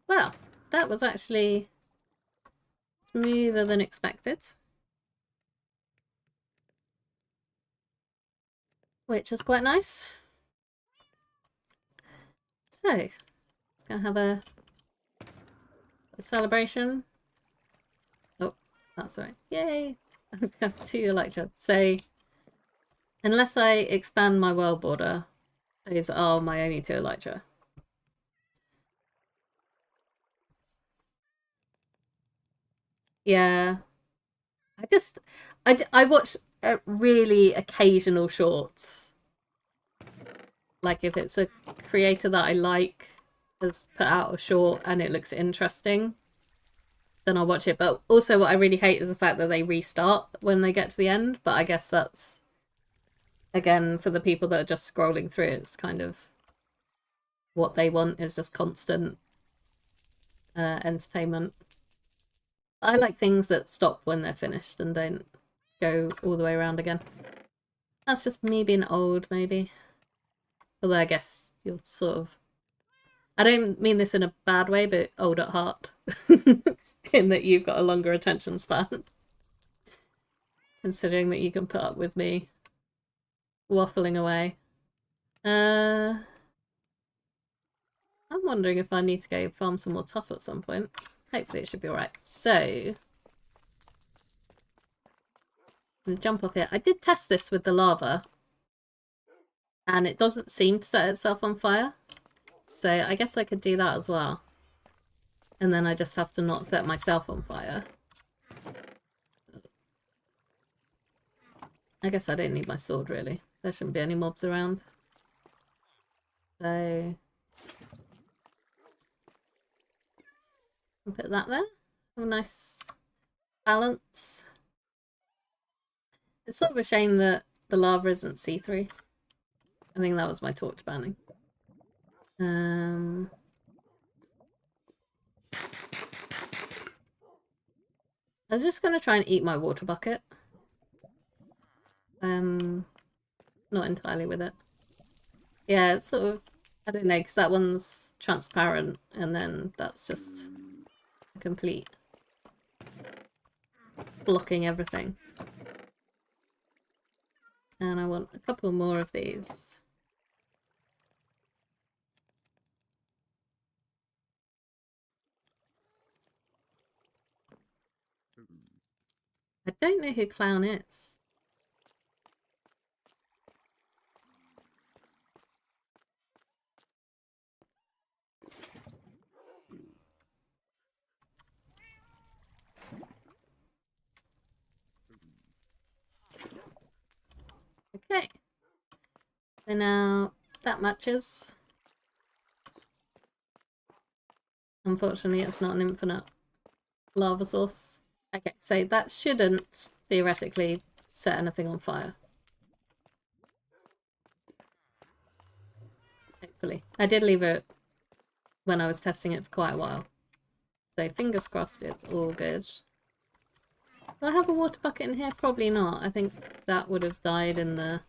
Well, that was actually smoother than expected. Which is quite nice. So, it's gonna have a celebration. Oh, that's right. Yay! I'm gonna have 2 elytra. So, unless I expand my world border, those are my only 2 elytra. Yeah. I watch really occasional shorts. Like if it's a creator that I like has put out a short and it looks interesting, then I'll watch it. But also what I really hate is the fact that they restart when they get to the end. But I guess that's, again, for the people that are just scrolling through, it's kind of what they want is just constant entertainment. I like things that stop when they're finished and don't go all the way around again. That's just me being old, maybe. Although I guess you're sort of... I don't mean this in a bad way, but old at heart. In that you've got a longer attention span. Considering that you can put up with me waffling away. I'm wondering if I need to go farm some more tuff at some point. Hopefully it should be alright. So, I'm going to jump up here. I did test this with the lava. And it doesn't seem to set itself on fire. So I guess I could do that as well. And then I just have to not set myself on fire. I guess I don't need my sword, really. There shouldn't be any mobs around. So... I'll put that there. Have a nice balance. It's sort of a shame that the lava isn't see-through. I think that was my torch banning. I was just going to try and eat my water bucket. Not entirely with it. Yeah, it's sort of, I don't know, because that one's transparent and then that's just a complete blocking everything. And I want a couple more of these. I don't know who Clown is. Okay. So now that matches. Unfortunately, it's not an infinite lava source. Okay, so that shouldn't theoretically set anything on fire. Hopefully. I did leave it when I was testing it for quite a while. So fingers crossed it's all good. Do I have a water bucket in here? Probably not. I think that would have died in the...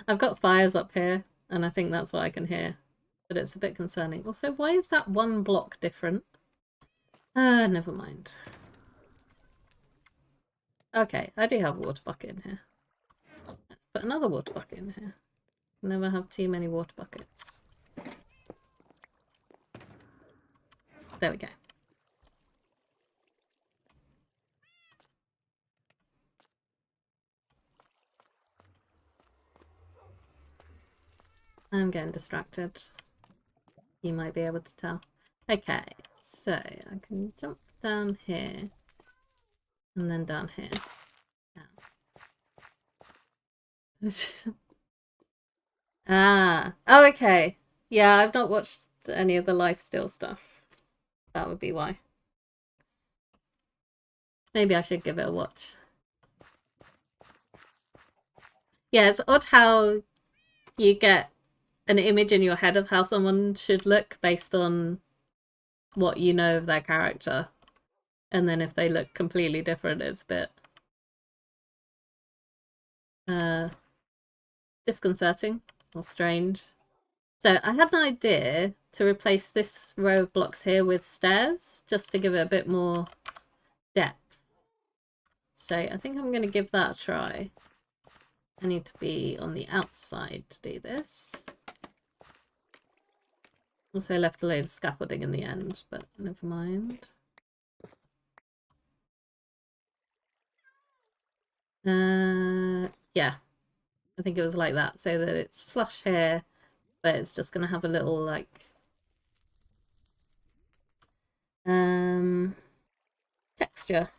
I've got fires up here, and I think that's what I can hear. But it's a bit concerning. Also, why is that one block different? Never mind. Okay, I do have a water bucket in here. Let's put another water bucket in here. Never have too many water buckets. There we go. I'm getting distracted. You might be able to tell. Okay, so I can jump down here and then down here. Ah, oh, okay. Yeah, I've not watched any of the lifesteal stuff. That would be why. Maybe I should give it a watch. Yeah, it's odd how you get an image in your head of how someone should look based on what you know of their character. And then if they look completely different, it's a bit disconcerting or strange. So I had an idea to replace this row of blocks here with stairs, just to give it a bit more depth. So I think I'm going to give that a try. I need to be on the outside to do this. Also left a load of scaffolding in the end, but never mind. Yeah, I think it was like that, so that it's flush here, but it's just going to have a little, like, texture.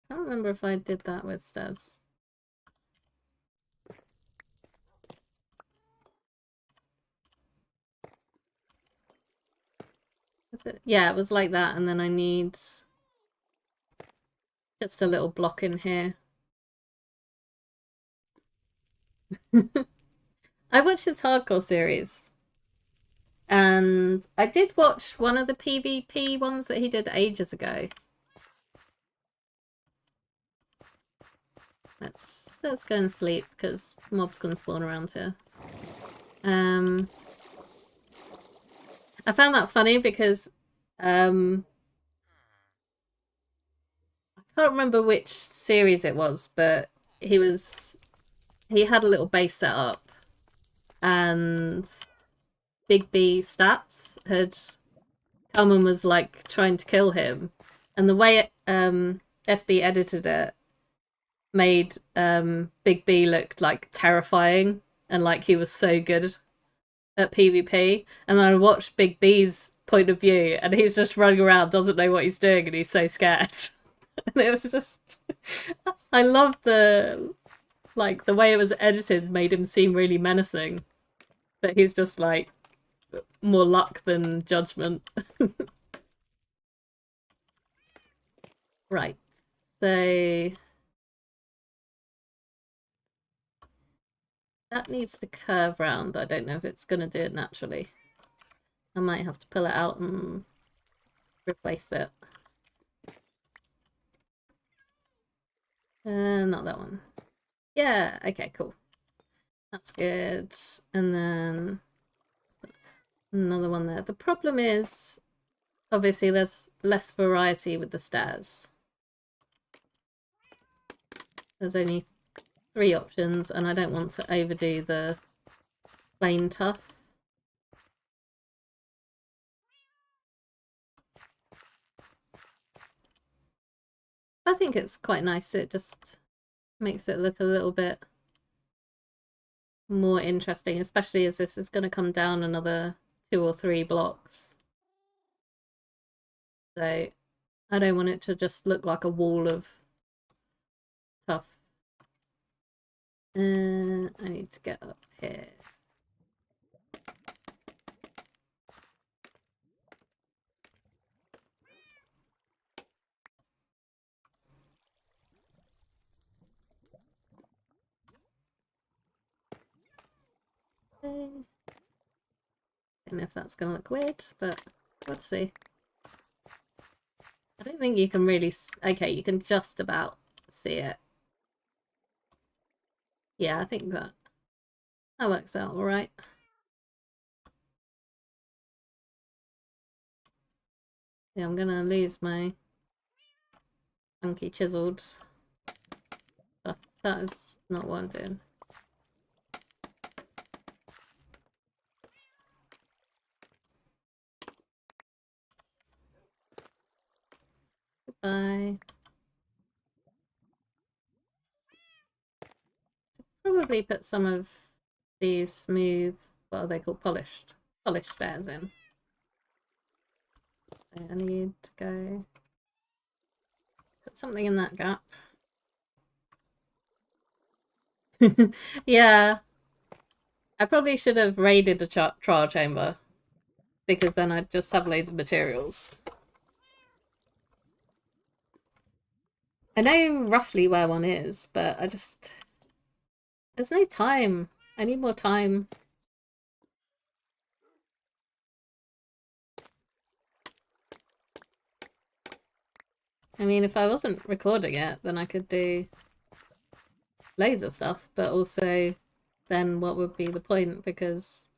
I can't remember if I did that with stairs. Yeah, it was like that, and then I need just a little block in here. I watched his hardcore series, and I did watch one of the PvP ones that he did ages ago. Let's go and sleep because mobs can spawn around here. I found that funny because I can't remember which series it was, but he had a little base set up, and Big B Stats had come and was like trying to kill him, and the way SB edited it made Big B look like terrifying and like he was so good at PvP. And then I watched Big B's point of view, and he's just running around, doesn't know what he's doing, and he's so scared. And it was just, I loved the way it was edited made him seem really menacing, but he's just like more luck than judgment. Right, so that needs to curve round. I don't know if it's going to do it naturally. I might have to pull it out and replace it. Not that one. Yeah, okay, cool. That's good. And then another one there. The problem is, obviously, there's less variety with the stairs. There's only 3 options, and I don't want to overdo the plain tough. I think it's quite nice. It just makes it look a little bit more interesting, especially as this is going to come down another 2 or 3 blocks. So I don't want it to just look like a wall of tough. I need to get up here. Don't know if that's going to look weird, but we'll see. I don't think you can really... Okay, you can just about see it. Yeah, I think that works out all right. Yeah, I'm going to lose my funky chiseled stuff. That is not what I'm doing. I probably put some of these smooth, what are they called, polished stairs in. I need to go put something in that gap. Yeah, I probably should have raided a trial chamber, because then I'd just have loads of materials. I know roughly where one is, but there's no time. I need more time. I mean, if I wasn't recording it, then I could do loads of stuff, but also then what would be the point, because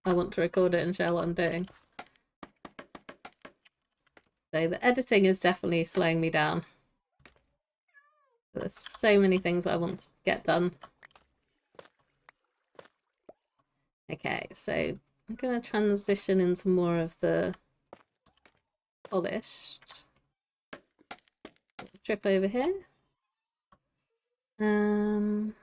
I want to record it and share what I'm doing. So the editing is definitely slowing me down. There's so many things I want to get done. Okay, so I'm going to transition into more of the polished. Trip over here. One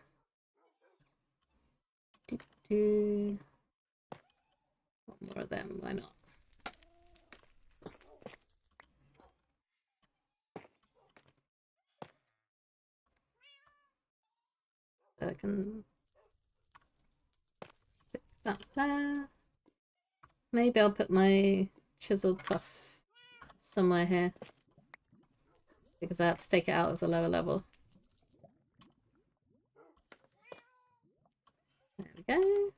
more of them, why not? So I can stick that there. Maybe I'll put my chiseled tuff somewhere here, because I had to take it out of the lower level. There we go.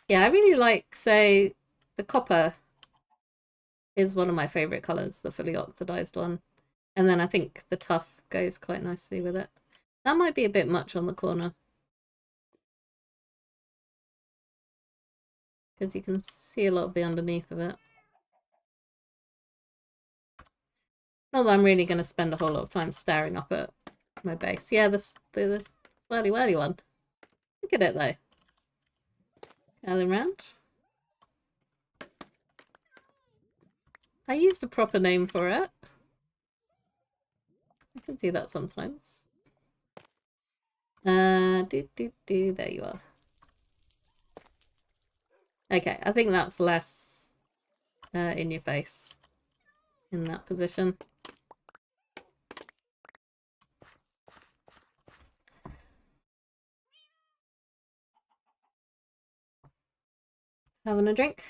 Yeah, I really like, say, the copper is one of my favourite colours, the fully oxidised one. And then I think the tuff goes quite nicely with it. That might be a bit much on the corner, because you can see a lot of the underneath of it. Not that I'm really going to spend a whole lot of time staring up at my base. Yeah, the swirly-whirly one. Look at it though. Curling round. I used a proper name for it. I can do that sometimes. There you are. Okay, I think that's less in your face in that position. Having a drink.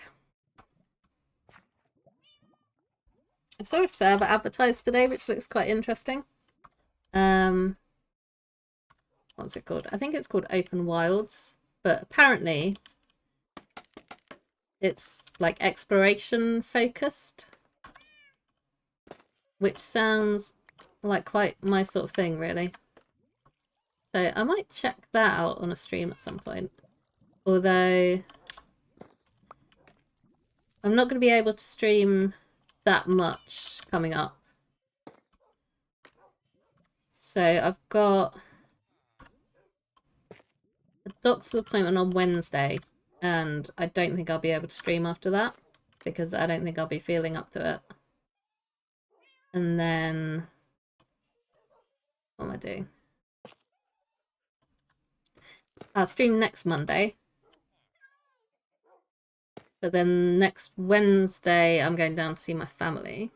I saw a server advertised today, which looks quite interesting. What's it called? I think it's called Open Wilds, but apparently it's like exploration focused, which sounds like quite my sort of thing, really. So I might check that out on a stream at some point. Although I'm not going to be able to stream that much coming up. So I've got a doctor's appointment on Wednesday, and I don't think I'll be able to stream after that, because I don't think I'll be feeling up to it. And then what am I doing? I'll stream next Monday. But then next Wednesday, I'm going down to see my family.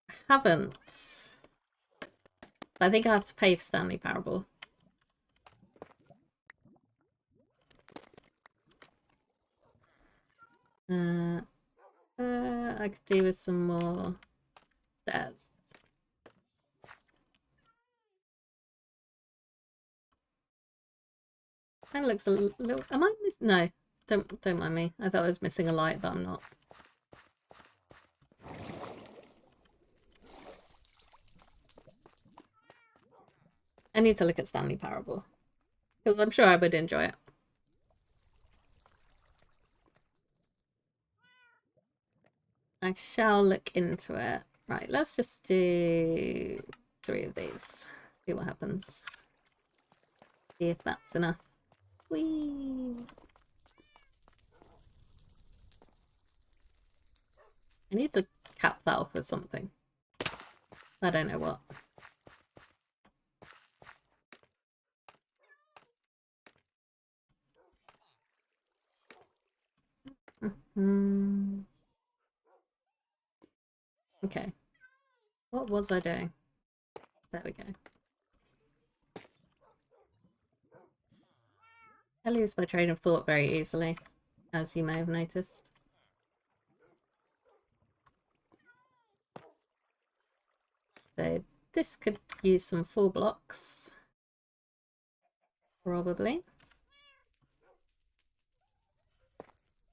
I haven't. I think I have to pay for Stanley Parable. I could do with some more stairs. Kind of looks a little. Am I missing? No, don't mind me. I thought I was missing a light, but I'm not. I need to look at Stanley Parable, because I'm sure I would enjoy it. I shall look into it. Right, let's just do 3 of these. See what happens. See if that's enough. Whee! I need to cap that off with something. I don't know what. Okay. What was I doing? There we go. I lose my train of thought very easily, as you may have noticed. So this could use some full blocks. Probably.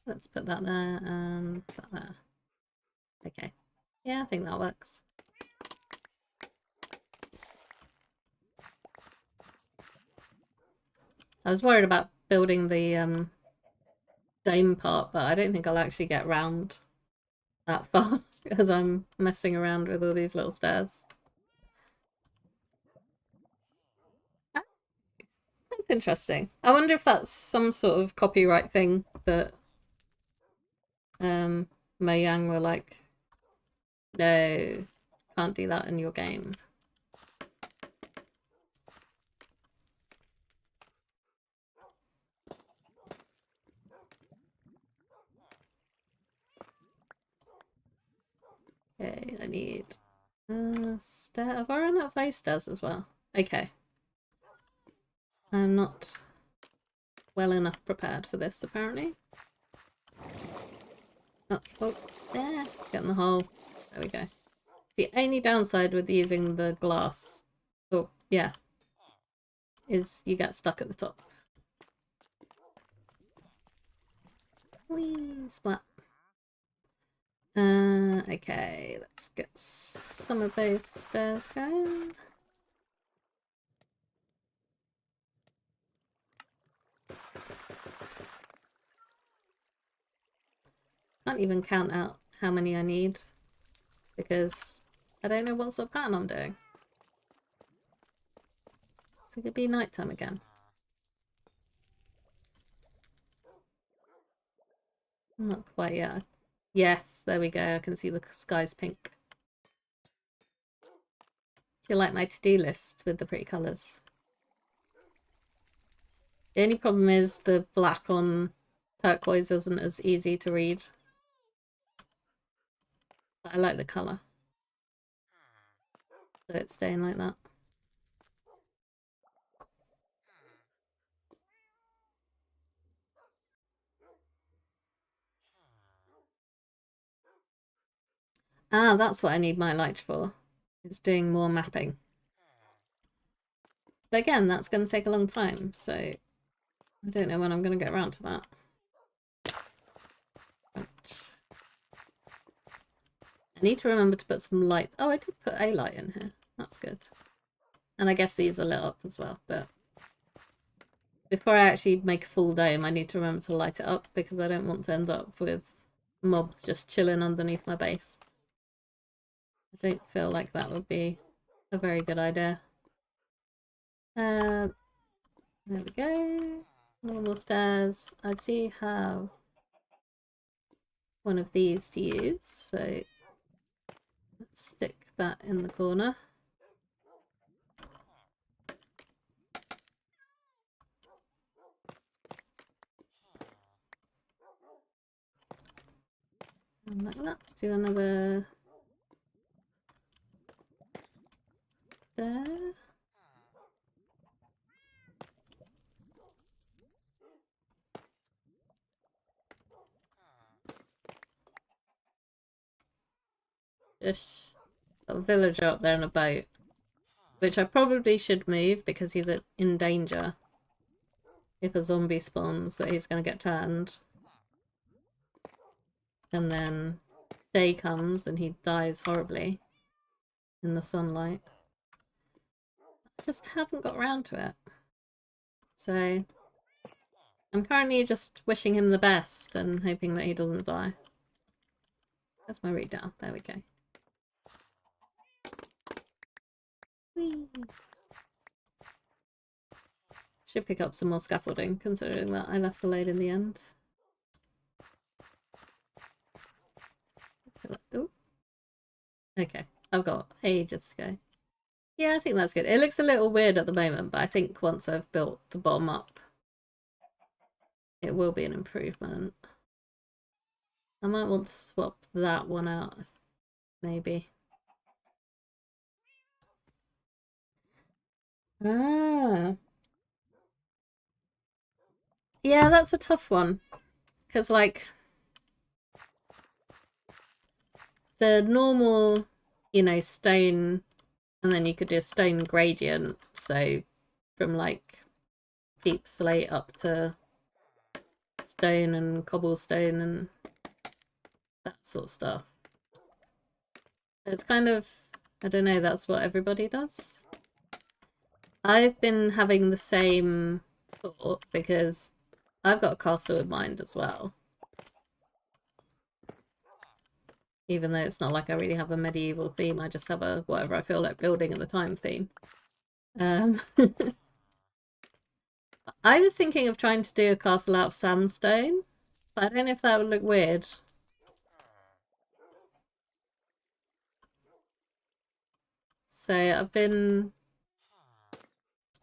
Let's put that there and that there. Okay. Yeah, I think that works. I was worried about building the dome part, but I don't think I'll actually get round that far because I'm messing around with all these little stairs. That's interesting. I wonder if that's some sort of copyright thing that Mojang were like, no, can't do that in your game. Okay, I need stair. Have I run out of those stairs as well? Okay. I'm not well enough prepared for this, apparently. Oh, there. Get in the hole. There we go. The only downside with using the glass, oh, yeah, is you get stuck at the top. Whee! Splat. Okay, let's get some of those stairs going. Can't even count out how many I need because I don't know what sort of pattern I'm doing. So it could be nighttime again. Not quite yet. Yes, there we go. I can see the sky's pink. You like my to-do list with the pretty colours. The only problem is the black on turquoise isn't as easy to read. But I like the colour. So it's staying like that. Ah, that's what I need my light for. It's doing more mapping. But again, that's going to take a long time, so I don't know when I'm going to get around to that. Right. I need to remember to put some light. Oh, I did put a light in here. That's good. And I guess these are lit up as well, but before I actually make a full dome, I need to remember to light it up because I don't want to end up with mobs just chilling underneath my base. I don't feel like that would be a very good idea. There we go. Normal stairs. I do have one of these to use, so let's stick that in the corner. And like that. Do another there. Just a villager up there in a boat, which I probably should move because he's in danger. If a zombie spawns, that he's going to get turned. And then day comes and he dies horribly in the sunlight. I just haven't got around to it. So I'm currently just wishing him the best and hoping that he doesn't die. That's my route down. There we go. Whee. Should pick up some more scaffolding, considering that I left the load in the end. Oh, Okay, I've got ages to go. Yeah, I think that's good. It looks a little weird at the moment, but I think once I've built the bottom up, it will be an improvement. I might want to swap that one out, maybe. Ah. Yeah, that's a tough one. Because, like, the normal, stone, and then you could do a stone gradient. So, from, like, deep slate up to stone and cobblestone and that sort of stuff. It's kind of, I don't know, that's what everybody does. I've been having the same thought because I've got a castle in mind as well. Even though it's not like I really have a medieval theme, I just have a whatever I feel like building at the time theme. I was thinking of trying to do a castle out of sandstone, but I don't know if that would look weird. So I've been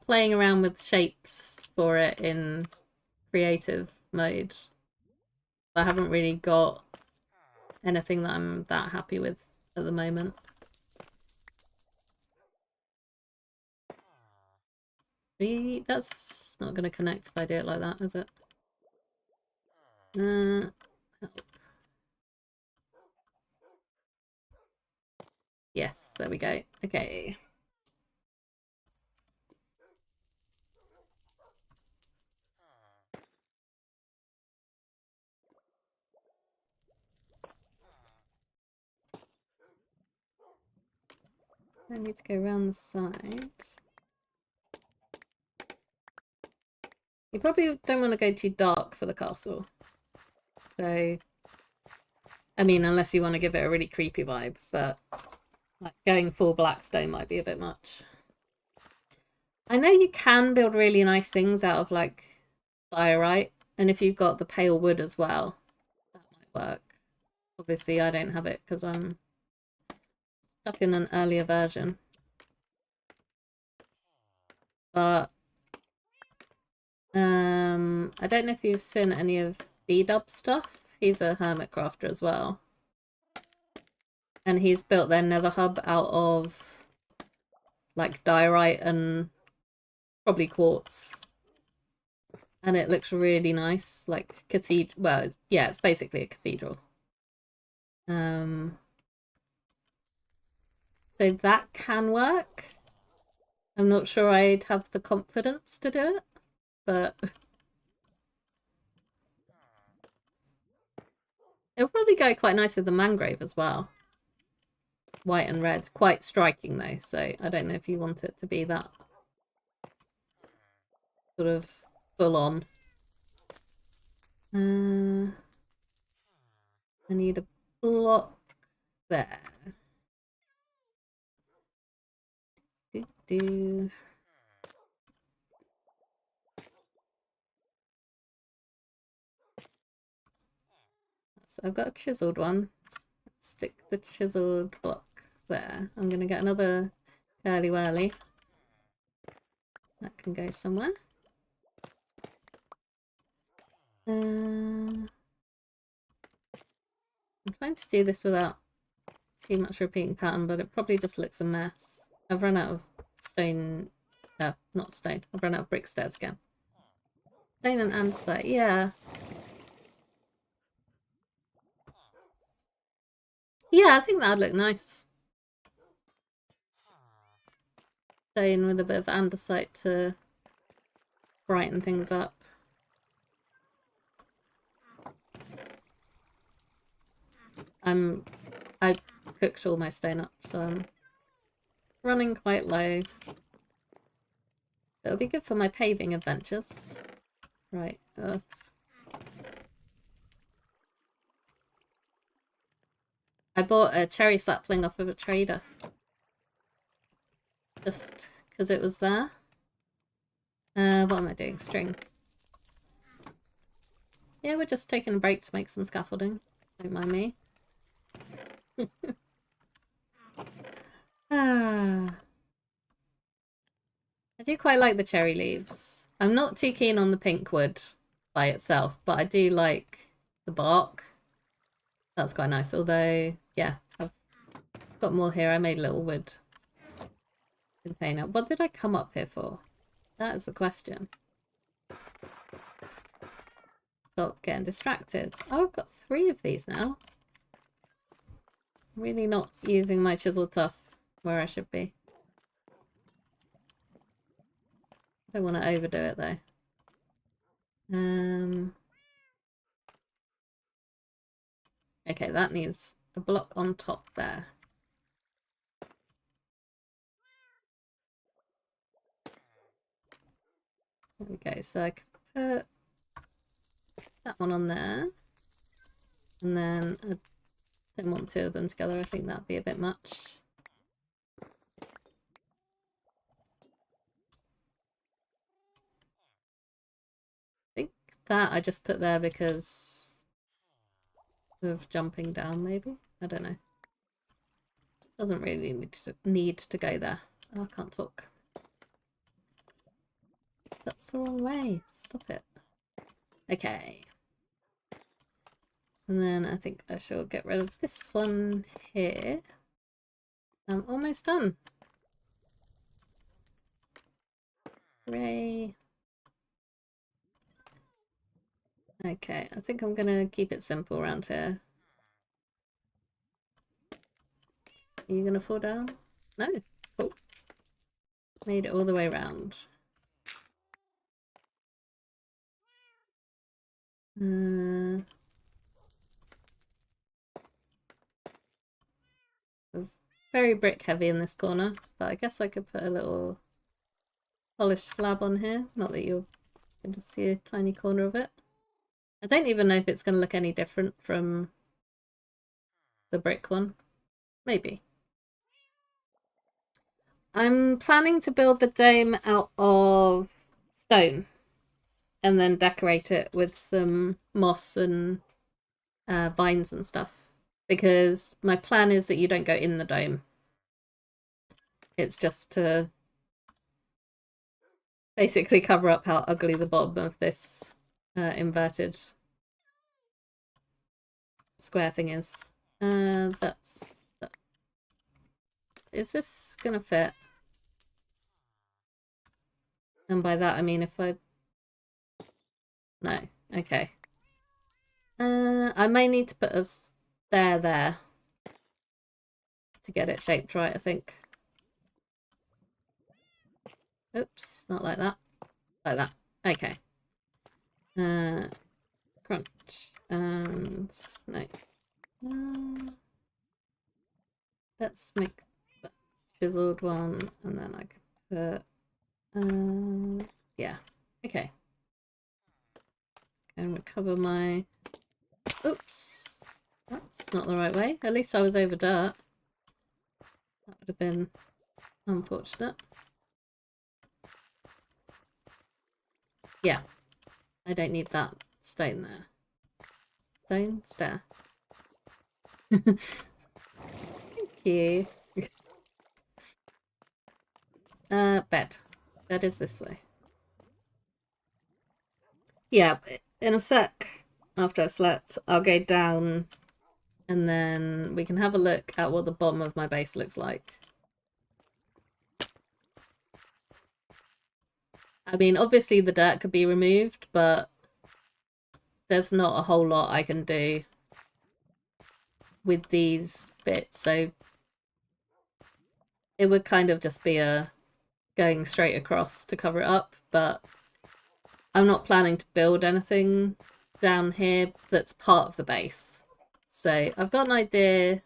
playing around with shapes for it in creative mode. I haven't really got anything that I'm that happy with at the moment. That's not going to connect if I do it like that, is it? Help. Yes, there we go. Okay. I need to go around the side. You probably don't want to go too dark for the castle. So, I mean, unless you want to give it a really creepy vibe, but like going full blackstone might be a bit much. I know you can build really nice things out of like diorite, and if you've got the pale wood as well, that might work. Obviously, I don't have it because I'm stuck in an earlier version. But I don't know if you've seen any of B-Dub's stuff. He's a hermit crafter as well. And he's built their nether hub out of like diorite and probably quartz. And it looks really nice, like cathedral. Well, yeah, it's basically a cathedral. So that can work. I'm not sure I'd have the confidence to do it, but it'll probably go quite nice with the mangrove as well. White and red, quite striking though, so I don't know if you want it to be that sort of full on. I need a block there. Do. So I've got a chiseled one. Stick the chiseled block there. I'm going to get another curly whirly. That can go somewhere. I'm trying to do this without too much repeating pattern, but it probably just looks a mess. I've run out of stone. Not stone. I've run out of brick stairs again. Stone and andesite, yeah. Yeah, I think that'd look nice. Stone with a bit of andesite to brighten things up. I cooked all my stone up, so I'm running quite low. It'll be good for my paving adventures. Right. I bought a cherry sapling off of a trader. Just because it was there. What am I doing? String. Yeah, we're just taking a break to make some scaffolding. Don't mind me. Ah, I do quite like the cherry leaves. I'm not too keen on the pink wood by itself, but I do like the bark. That's quite nice. Although, yeah, I've got more here. I made a little wood container. What did I come up here for? That is the question. Stop getting distracted. Oh, I've got 3 of these now. Really not using my chisel tough where I should be. Don't want to overdo it though. Okay, that needs a block on top there. There we go. So I can put that one on there. And then I don't want 2 of them together. I think that'd be a bit much. I think that I just put there because of jumping down, maybe? I don't know. Doesn't really need to go there. Oh, I can't talk. That's the wrong way. Stop it. Okay. And then I think I shall get rid of this one here. I'm almost done. Hooray. Okay, I think I'm gonna keep it simple around here. Are you gonna fall down? No. Cool. Made it all the way around. Very brick heavy in this corner, but I guess I could put a little polished slab on here. Not that you're going to see a tiny corner of it. I don't even know if it's going to look any different from the brick one. Maybe. I'm planning to build the dome out of stone and then decorate it with some moss and vines and stuff, because my plan is that you don't go in the dome. It's just to basically cover up how ugly the bottom of this inverted square thing is. That's that. Is this gonna fit? And by that I mean if I... No. Okay. I may need to put a stair there to get it shaped right, I think. Oops, not like that. Like that. Okay. Crunch. And... no. Let's make that chiseled one, and then I can put... yeah. Okay. And recover my... Oops. That's not the right way. At least I was over dirt. That would have been unfortunate. Yeah. I don't need that stone there. Stone? Stair. Thank you. Bed. Bed is this way. Yeah, in a sec, after I've slept, I'll go down and then we can have a look at what the bottom of my base looks like. I mean, obviously the dirt could be removed, but there's not a whole lot I can do with these bits, so it would kind of just be a going straight across to cover it up, but I'm not planning to build anything down here that's part of the base. So I've got an idea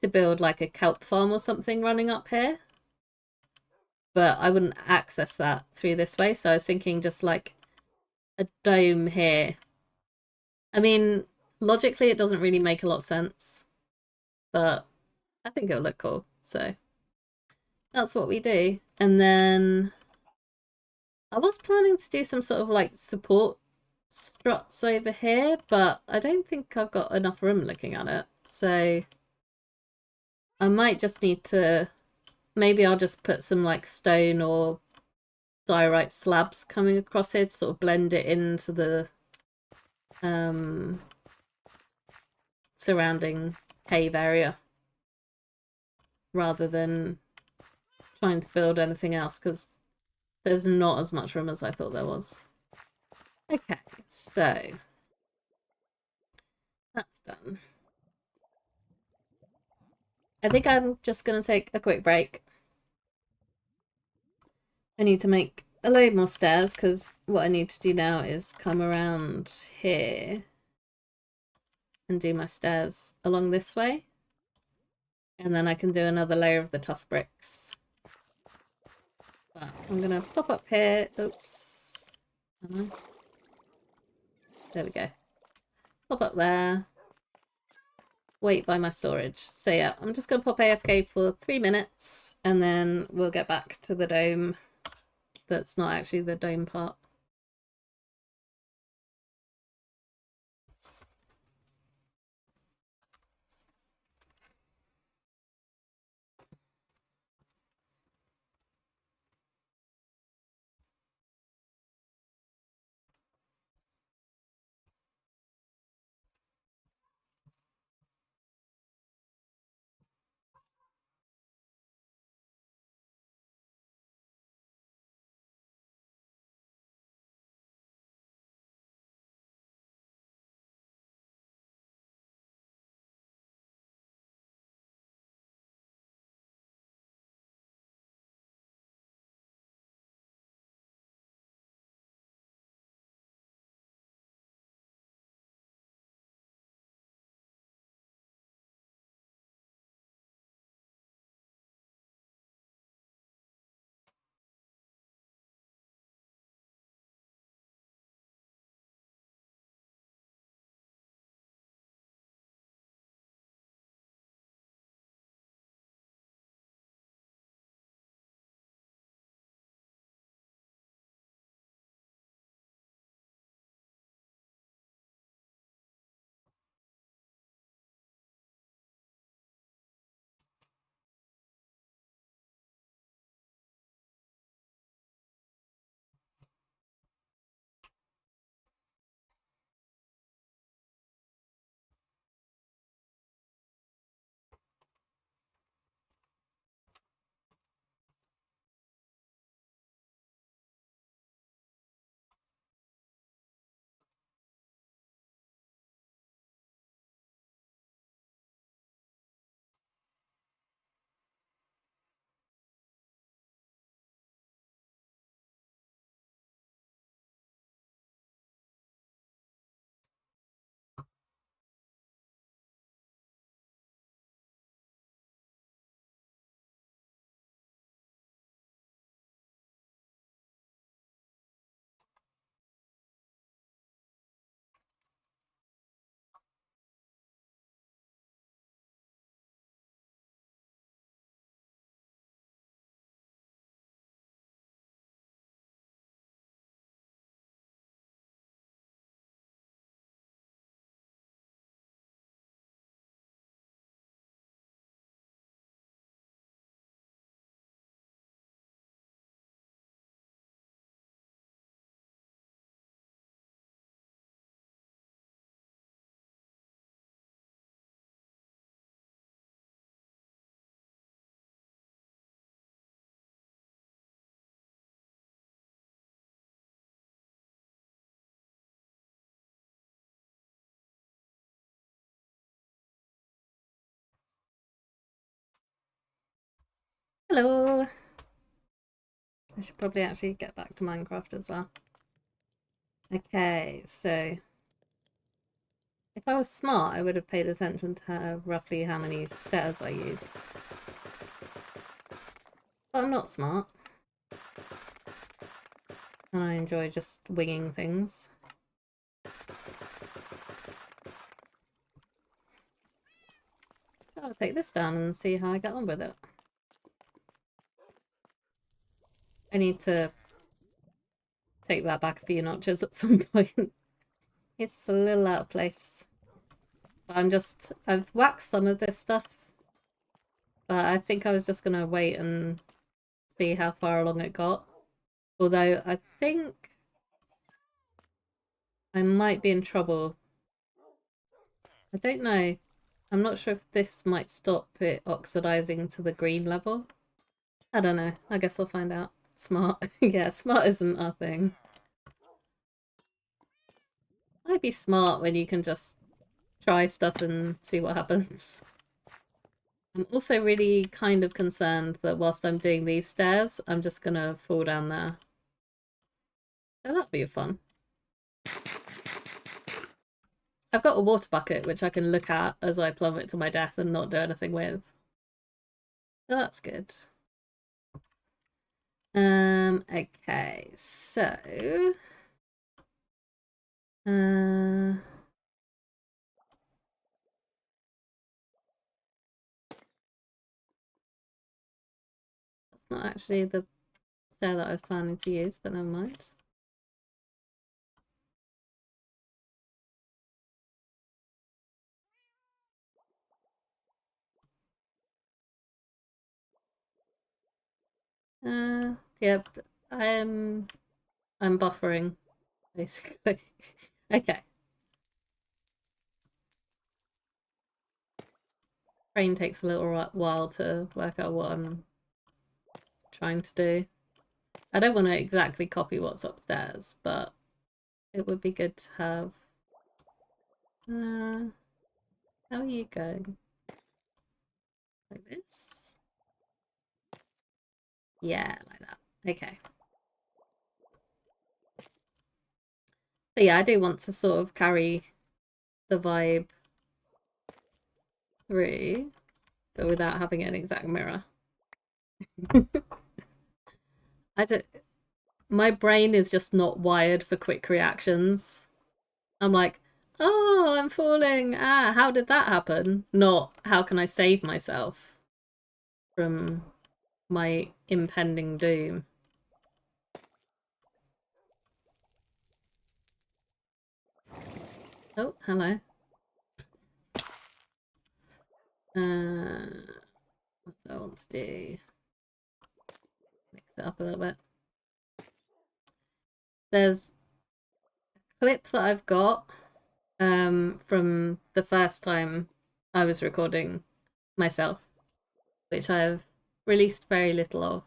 to build like a kelp farm or something running up here, but I wouldn't access that through this way, so I was thinking just like a dome here. I mean, logically it doesn't really make a lot of sense, but I think it'll look cool, so that's what we do. And then I was planning to do some sort of like support struts over here, but I don't think I've got enough room looking at it, so I might just need to, maybe I'll just put some like stone or diorite slabs coming across it, sort of blend it into the um, surrounding cave area rather than trying to build anything else, because there's not as much room as I thought there was. Okay, so that's done. I think I'm just going to take a quick break. I need to make a load more stairs because what I need to do now is come around here and do my stairs along this way. And then I can do another layer of the tough bricks. But I'm going to pop up here. Oops. There we go. Pop up there. Wait by my storage. So yeah, I'm just going to pop AFK for 3 minutes and then we'll get back to the dome. That's not actually the dome part. Hello! I should probably actually get back to Minecraft as well. Okay, so if I was smart, I would have paid attention to roughly how many stairs I used. But I'm not smart. And I enjoy just winging things. I'll take this down and see how I get on with it. I need to take that back a few notches at some point. It's a little out of place. But I've waxed some of this stuff But I think I was just gonna wait and see how far along it got. Although I think I might be in trouble. I don't know. I'm not sure if this might stop it oxidizing to the green level. I don't know. I guess I'll find out. Smart. Yeah, smart isn't our thing. Might be smart when you can just try stuff and see what happens. I'm also really kind of concerned that whilst I'm doing these stairs, I'm just gonna fall down there. So that'd be fun. I've got a water bucket which I can look at as I plummet to my death and not do anything with. So that's good. Okay, so that's not actually the stair that I was planning to use, but never mind. Yep, I'm buffering, basically. Okay. Brain takes a little while to work out what I'm trying to do. I don't want to exactly copy what's upstairs, but it would be good to have. How are you going? Like this? Yeah, like that. Okay. But yeah, I do want to sort of carry the vibe through, but without having an exact mirror. I don't. My brain is just not wired for quick reactions. I'm like, oh, I'm falling. Ah, how did that happen? Not how can I save myself from my impending doom. Oh, hello. What do I want to do? Mix it up a little bit. There's a clip that I've got from the first time I was recording myself, which I've released very little of.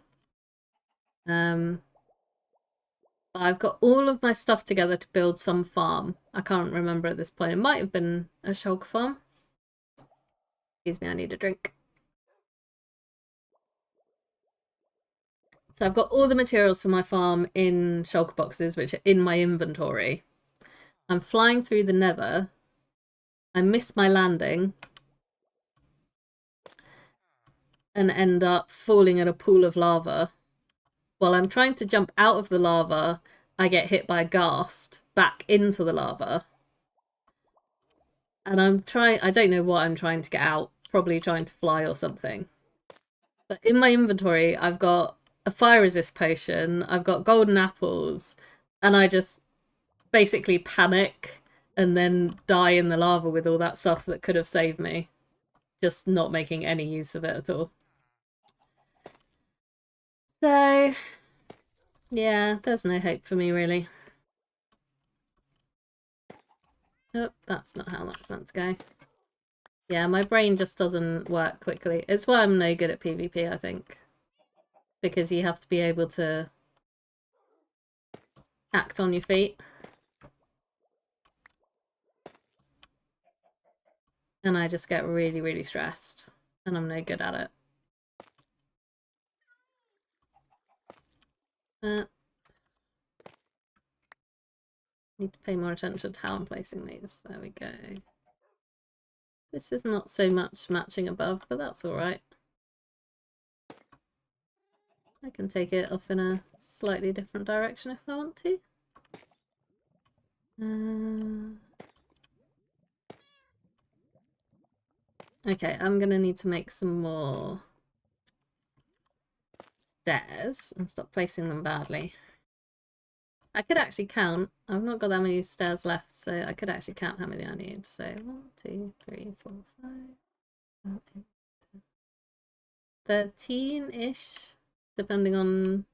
But I've got all of my stuff together to build some farm. I can't remember at this point. It might have been a shulk farm. Excuse me, I need a drink. So I've got all the materials for my farm in shulker boxes, which are in my inventory. I'm flying through the nether. I miss my landing and end up falling in a pool of lava. While I'm trying to jump out of the lava, I get hit by a ghast back into the lava. And I don't know what I'm trying to get out, probably trying to fly or something. But in my inventory, I've got a fire resist potion, I've got golden apples, and I just basically panic and then die in the lava with all that stuff that could have saved me. Just not making any use of it at all. So, yeah, there's no hope for me, really. Oh, that's not how that's meant to go. Yeah, my brain just doesn't work quickly. It's why I'm no good at PvP, I think. Because you have to be able to act on your feet. And I just get really, really stressed. And I'm no good at it. Need to pay more attention to how I'm placing these. There we go. This is not so much matching above, but that's alright. I can take it off in a slightly different direction if I want to. Okay, I'm gonna need to make some more stairs and stop placing them badly. I could actually count. I've not got that many stairs left, so I could actually count how many I need. So 1, 2, 3, 4, 5, 6, 7, 8, 13-ish, depending on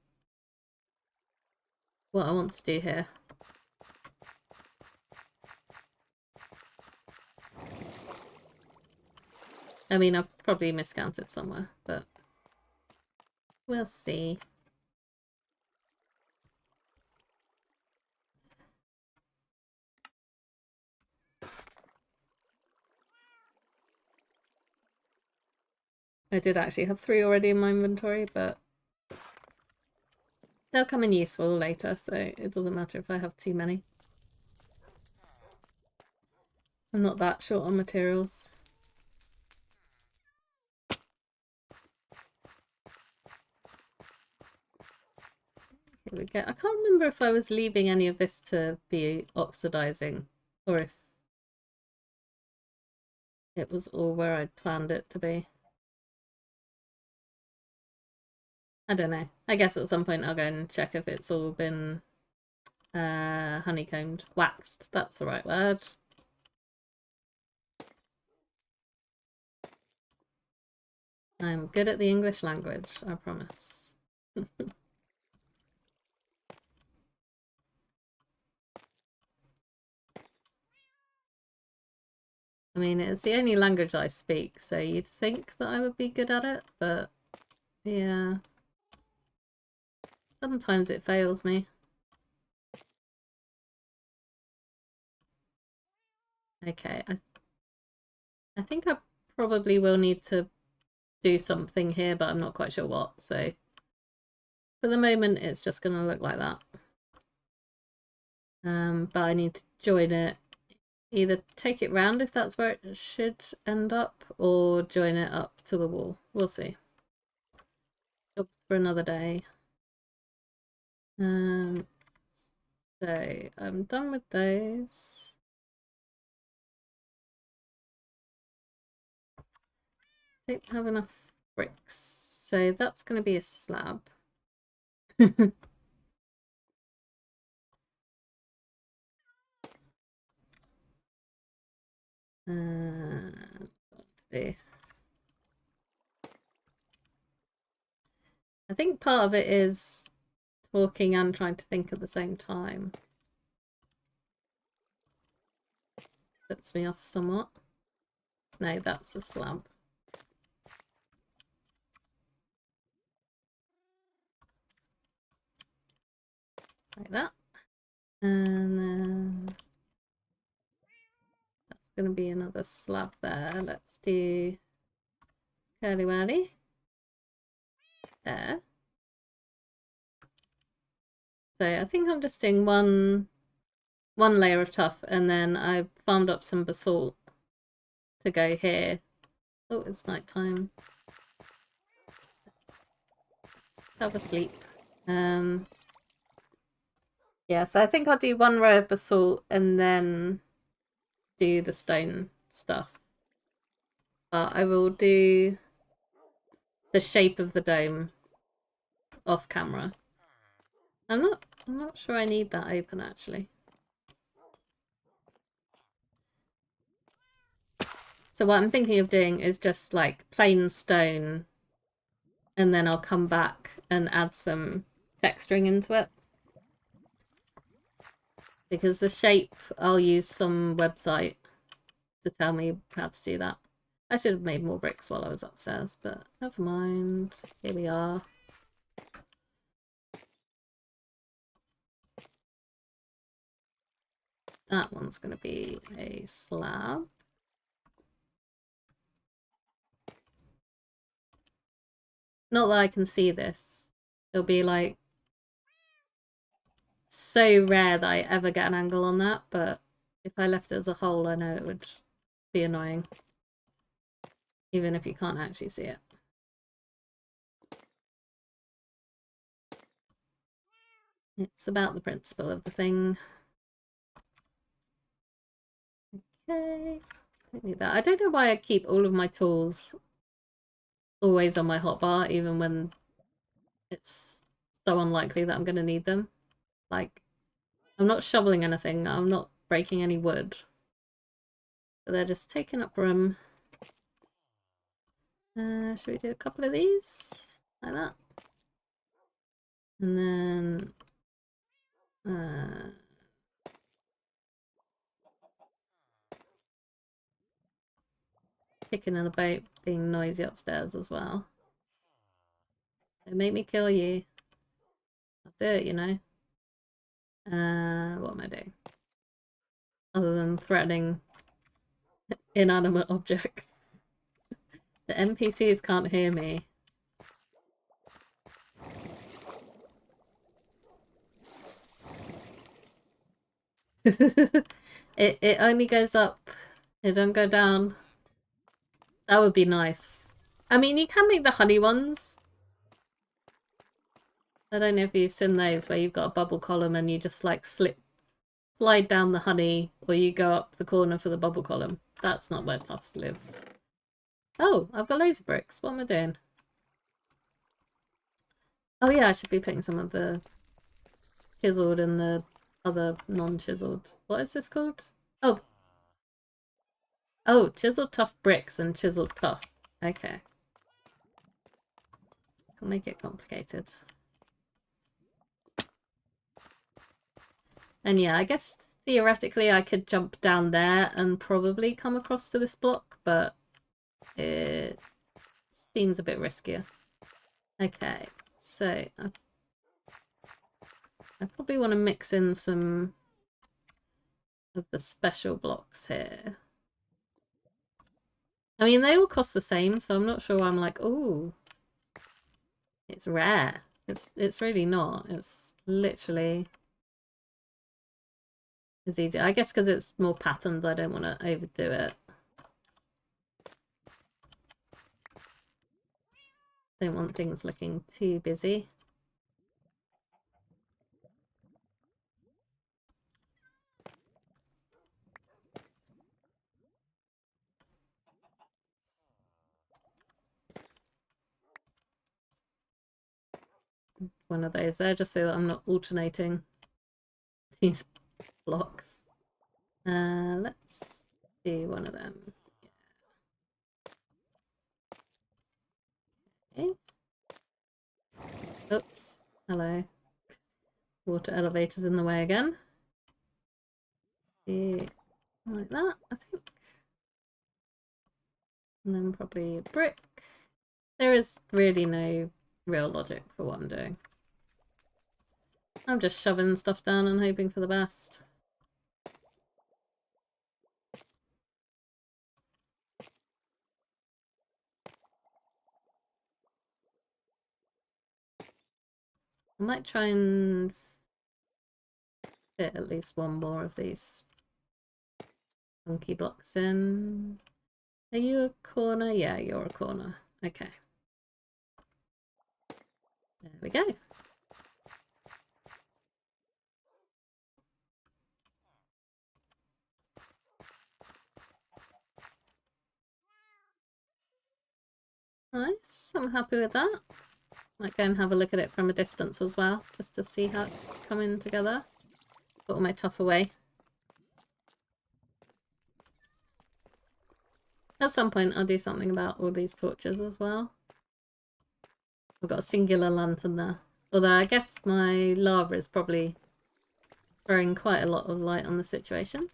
what I want to do here. I mean, I've probably miscounted somewhere, but we'll see. I did actually have 3 already in my inventory, but they'll come in useful later, so it doesn't matter if I have too many. I'm not that short on materials. Here we go. I can't remember if I was leaving any of this to be oxidizing or if it was all where I'd planned it to be. I don't know. I guess at some point I'll go and check if it's all been honeycombed. Waxed, that's the right word. I'm good at the English language, I promise. I mean, it's the only language I speak, so you'd think that I would be good at it, but yeah. Sometimes it fails me. Okay, I think I probably will need to do something here, but I'm not quite sure what, so for the moment it's just going to look like that. But I need to join it, either take it round if that's where it should end up, or join it up to the wall. We'll see. Jobs for another day. So I'm done with those. Don't have enough bricks, so that's going to be a slab. What to do? I think part of it is talking and trying to think at the same time. Puts me off somewhat. No, that's a slab. Like that. And then that's going to be another slab there. Let's do curly whirly. There. So I think I'm just doing one layer of tuff, and then I farmed up some basalt to go here. Oh, it's nighttime. Let's have a sleep. Yeah, so I think I'll do 1 row of basalt and then do the stone stuff. I will do the shape of the dome off camera. I'm not sure I need that open actually. So what I'm thinking of doing is just like plain stone, and then I'll come back and add some texturing into it. Because the shape, I'll use some website to tell me how to do that. I should have made more bricks while I was upstairs, but never mind. Here we are. That one's going to be a slab. Not that I can see this. It'll be like so rare that I ever get an angle on that, but if I left it as a hole, I know it would be annoying. Even if you can't actually see it. It's about the principle of the thing. Okay. Don't need that. I don't know why I keep all of my tools always on my hotbar, even when it's so unlikely that I'm going to need them. Like, I'm not shoveling anything, I'm not breaking any wood. But they're just taking up room. Should we do a couple of these? Like that? And then... chicken and a boat being noisy upstairs as well. Don't make me kill you. I'll do it, you know. What am I doing? Other than threatening inanimate objects. The NPCs can't hear me. it only goes up. It don't go down. That would be nice. I mean, you can make the honey ones. I don't know if you've seen those where you've got a bubble column and you just like slide down the honey, or you go up the corner for the bubble column. That's not where Tufts lives. Oh, I've got loads of bricks. What am I doing? Oh yeah, I should be putting some of the chiseled in the other non-chiseled. What is this called? Oh. Oh, chiseled tough bricks and chiseled tough. Okay. I'll make it complicated. And yeah, I guess theoretically I could jump down there and probably come across to this block, but it seems a bit riskier. Okay, so I probably want to mix in some of the special blocks here. I mean, they all cost the same, so I'm not sure why I'm like, oh, it's rare. It's really not. It's literally... it's easy. I guess because it's more patterned, I don't want to overdo it. Don't want things looking too busy. One of those there, just so that I'm not alternating these blocks. Let's do one of them. Okay. Oops. Hello. Water elevator's in the way again. Yeah, like that, I think. And then probably a brick. There is really no real logic for what I'm doing. I'm just shoving stuff down and hoping for the best. I might try and fit at least one more of these funky blocks in. Are you a corner? Yeah, you're a corner. Okay. There we go. Nice. I'm happy with that. Might go and have a look at it from a distance as well, just to see how it's coming together. Put all my tuff away. At some point I'll do something about all these torches as well. I've got a singular lantern there. Although I guess my lava is probably throwing quite a lot of light on the situation.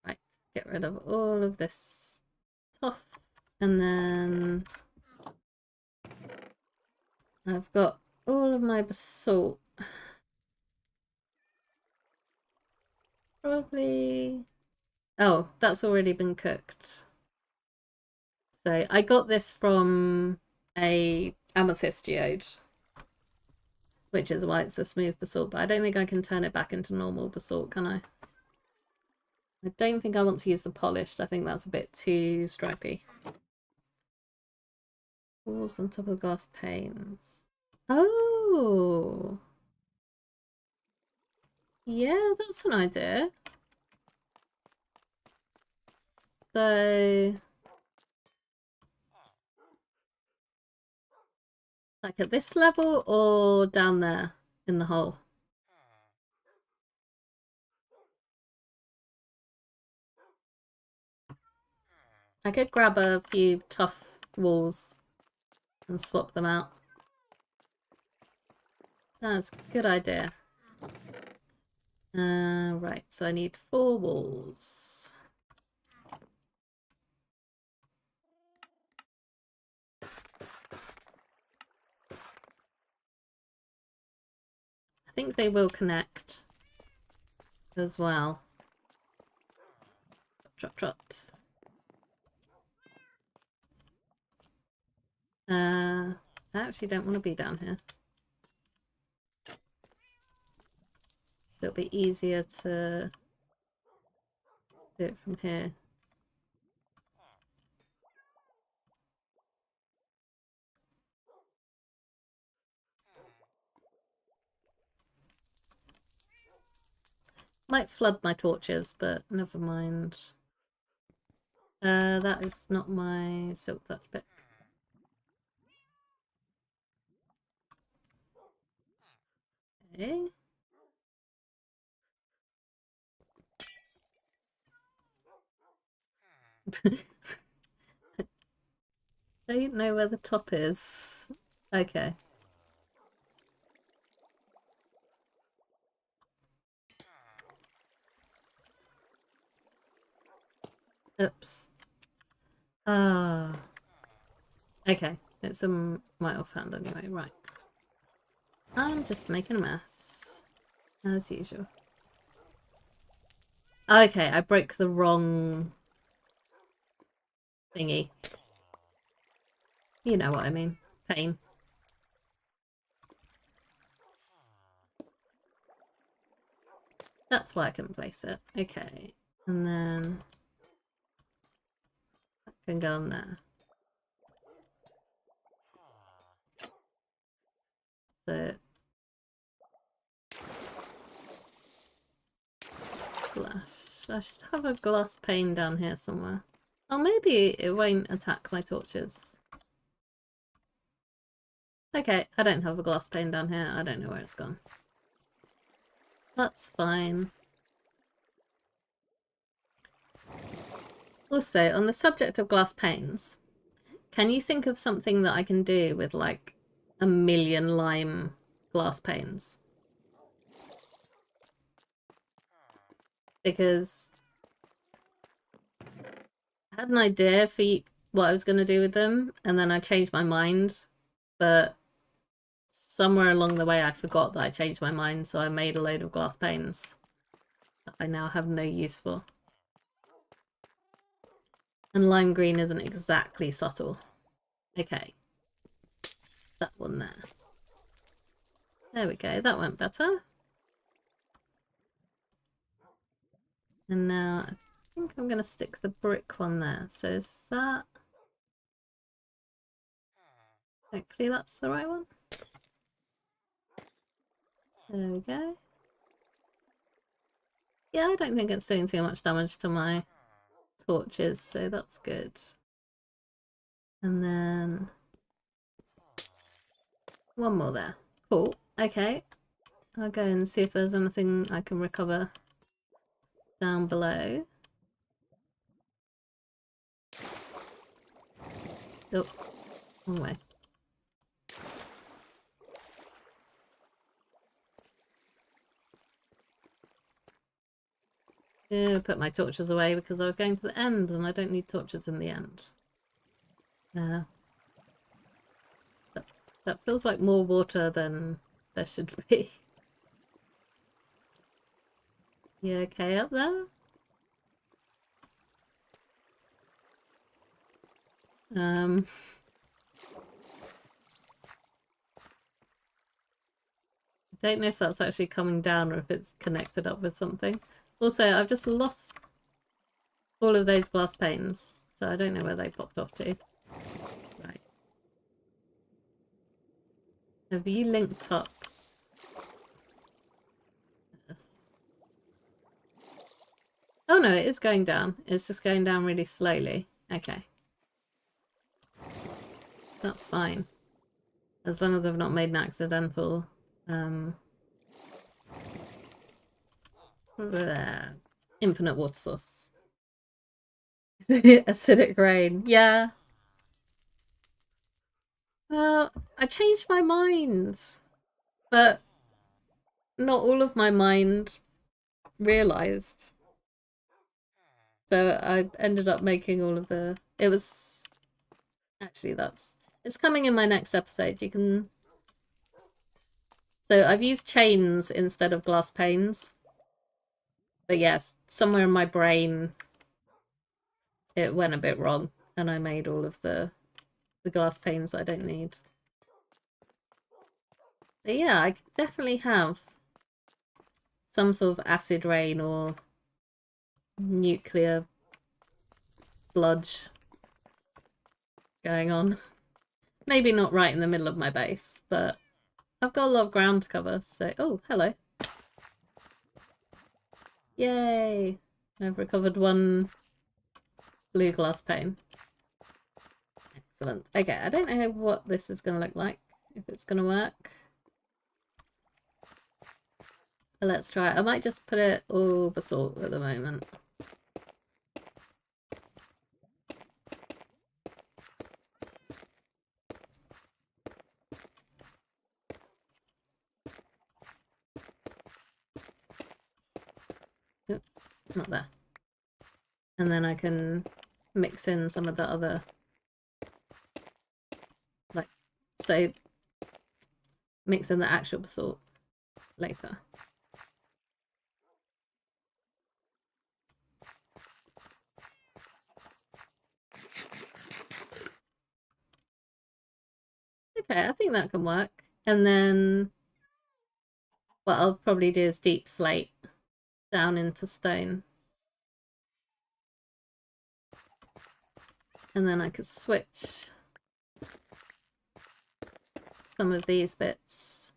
Right, get rid of all of this stuff. And then I've got all of my basalt. Probably... oh, that's already been cooked. So I got this from a amethyst geode, which is why it's a smooth basalt, but I don't think I can turn it back into normal basalt, can I? I don't think I want to use the polished. I think that's a bit too stripy. Walls on top of glass panes. Oh! Yeah, that's an idea. So... like at this level or down there in the hole? I could grab a few tough walls and swap them out. That's a good idea. Right, so I need 4 walls. I think they will connect as well. Trot trot. I actually don't want to be down here. It'll be easier to do it from here. Might flood my torches, but never mind. That is not my silk touch pick. Okay. I don't know where the top is. Okay. Oops. Ah. Okay. It's my offhand anyway, right. I'm just making a mess. As usual. Okay, I broke the wrong thingy. You know what I mean. Pain. That's why I couldn't place it. Okay. And then I can go on there. So glass. I should have a glass pane down here somewhere. Oh, maybe it won't attack my torches. Okay, I don't have a glass pane down here. I don't know where it's gone. That's fine. Also, on the subject of glass panes, can you think of something that I can do with like 1,000,000 lime glass panes? Because I had an idea for what I was going to do with them, and then I changed my mind, but somewhere along the way I forgot that I changed my mind, so I made a load of glass panes that I now have no use for. And lime green isn't exactly subtle. Okay. That one there. There we go, that went better. And now I think I'm going to stick the brick one there. So is that... Hopefully that's the right one. There we go. Yeah, I don't think it's doing too much damage to my torches, so that's good. And then one more there. Cool. Okay. I'll go and see if there's anything I can recover down below. Oh, wrong way. Yeah, put my torches away because I was going to the end and I don't need torches in the end. That feels like more water than there should be. You okay up there? I don't know if that's actually coming down or if it's connected up with something. Also, I've just lost all of those glass panes, so I don't know where they popped off to. Right. Have you linked up? Oh no, it is going down. It's just going down really slowly. Okay. That's fine. As long as I've not made an accidental infinite water source. Acidic rain. Yeah. Well, I changed my mind, but not all of my mind realized. So I ended up making all of the. It was actually that's. It's coming in my next episode. You can. So I've used chains instead of glass panes. But yes, somewhere in my brain it went a bit wrong, and I made all of the glass panes that I don't need. But yeah, I definitely have some sort of acid rain or nuclear sludge going on. Maybe not right in the middle of my base, but I've got a lot of ground to cover, so... Oh, hello. Yay! I've recovered one blue glass pane. Excellent. Okay, I don't know what this is going to look like, if it's going to work. But let's try it. I might just put it all basalt at the moment. Oop, not there. And then I can mix in some of the other, like, so mix in the actual basalt later. Okay, I think that can work. And then what I'll probably do is deep slate down into stone. And then I could switch some of these bits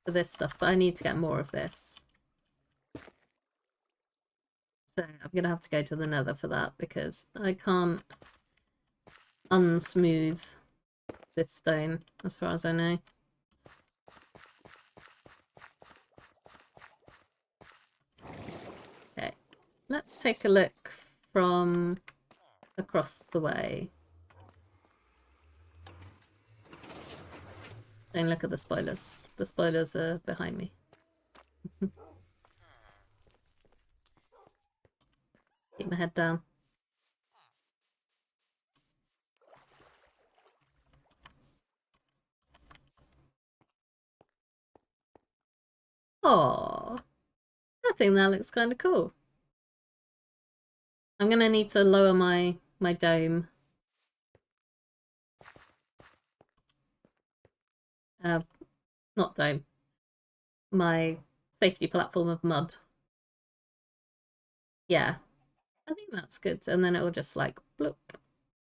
for this stuff, but I need to get more of this. So I'm going to have to go to the nether for that because I can't unsmooth this stone as far as I know. Okay, let's take a look from across the way. Don't look at the spoilers. The spoilers are behind me. Keep my head down. Oh, I think that looks kind of cool. I'm gonna need to lower my dome. Not dome. My safety platform of mud. Yeah, I think that's good. And then it'll just like bloop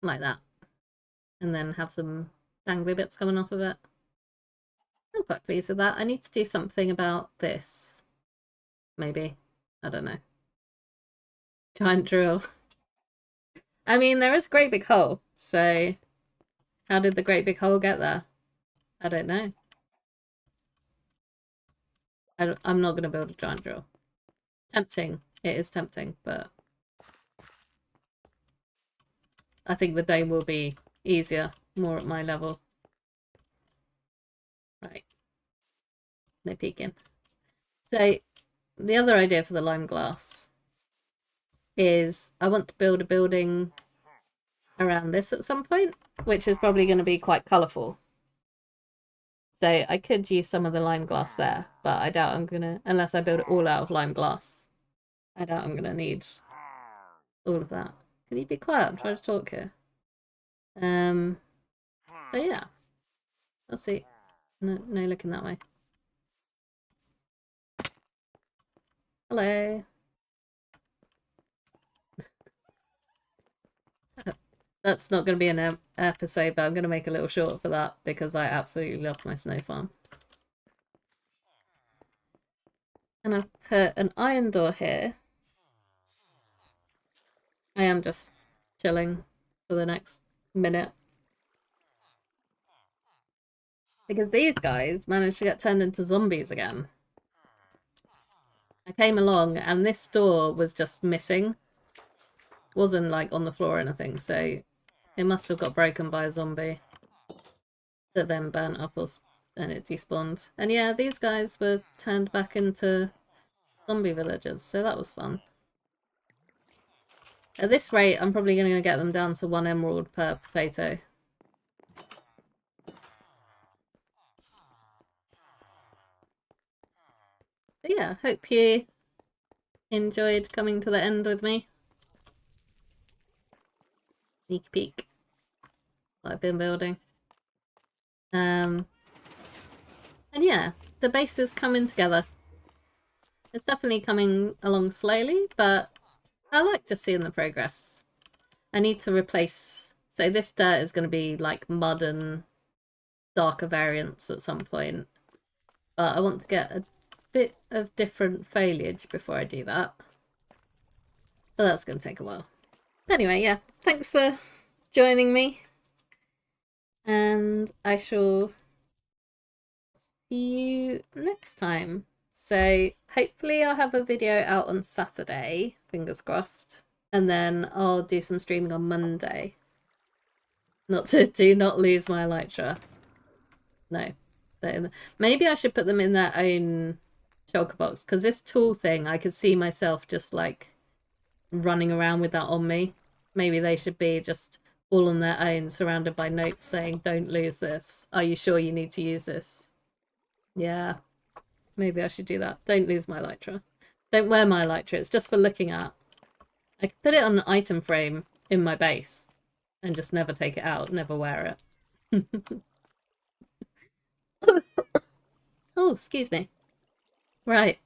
like that, and then have some dangly bits coming off of it. I'm quite pleased with that. I need to do something about this. Maybe. I don't know. Giant drill. I mean, there is a great big hole, so how did the great big hole get there? I don't know. I'm not going to build a giant drill. Tempting. It is tempting, but I think the dome will be easier, more at my level. Right. No peeking. So, the other idea for the lime glass is I want to build a building around this at some point, which is probably going to be quite colourful. So I could use some of the lime glass there, but I doubt I'm gonna, unless I build it all out of lime glass, I doubt I'm gonna need all of that. Can you be quiet? I'm trying to talk here. So yeah. Let's see. No, no looking that way. Hello. That's not going to be an episode, but I'm going to make a little short for that because I absolutely love my snow farm. And I've put an iron door here. I am just chilling for the next minute. Because these guys managed to get turned into zombies again. I came along and this door was just missing wasn't like on the floor or anything, so it must have got broken by a zombie that then burnt up and it despawned. And yeah, these guys were turned back into zombie villagers, so that was fun. At this rate, I'm probably going to get them down to 1 emerald per potato. But yeah, hope you enjoyed coming to the end with me. Sneak peek what I've been building. And yeah, the base is coming together. It's definitely coming along slowly, but I like just seeing the progress. I need to replace... So this dirt is going to be like mud and darker variants at some point. But I want to get a bit of different foliage before I do that. But that's going to take a while. Anyway, yeah, thanks for joining me. And I shall see you next time. So hopefully I'll have a video out on Saturday, fingers crossed. And then I'll do some streaming on Monday. Do not lose my elytra. No. Maybe I should put them in their own shulker box, because this tool thing, I could see myself just like running around with that on me. Maybe they should be just all on their own, surrounded by notes saying, don't lose this. Are you sure you need to use this? Yeah, maybe I should do that. Don't lose my elytra. Don't wear my elytra. It's just for looking at. I could put it on an item frame in my base and just never take it out, never wear it. Oh, excuse me. Right.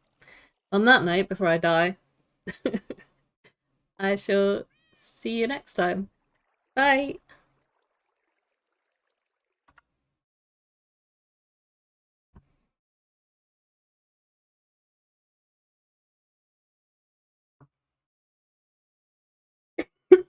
On that note, before I die, I shall see you next time. Bye.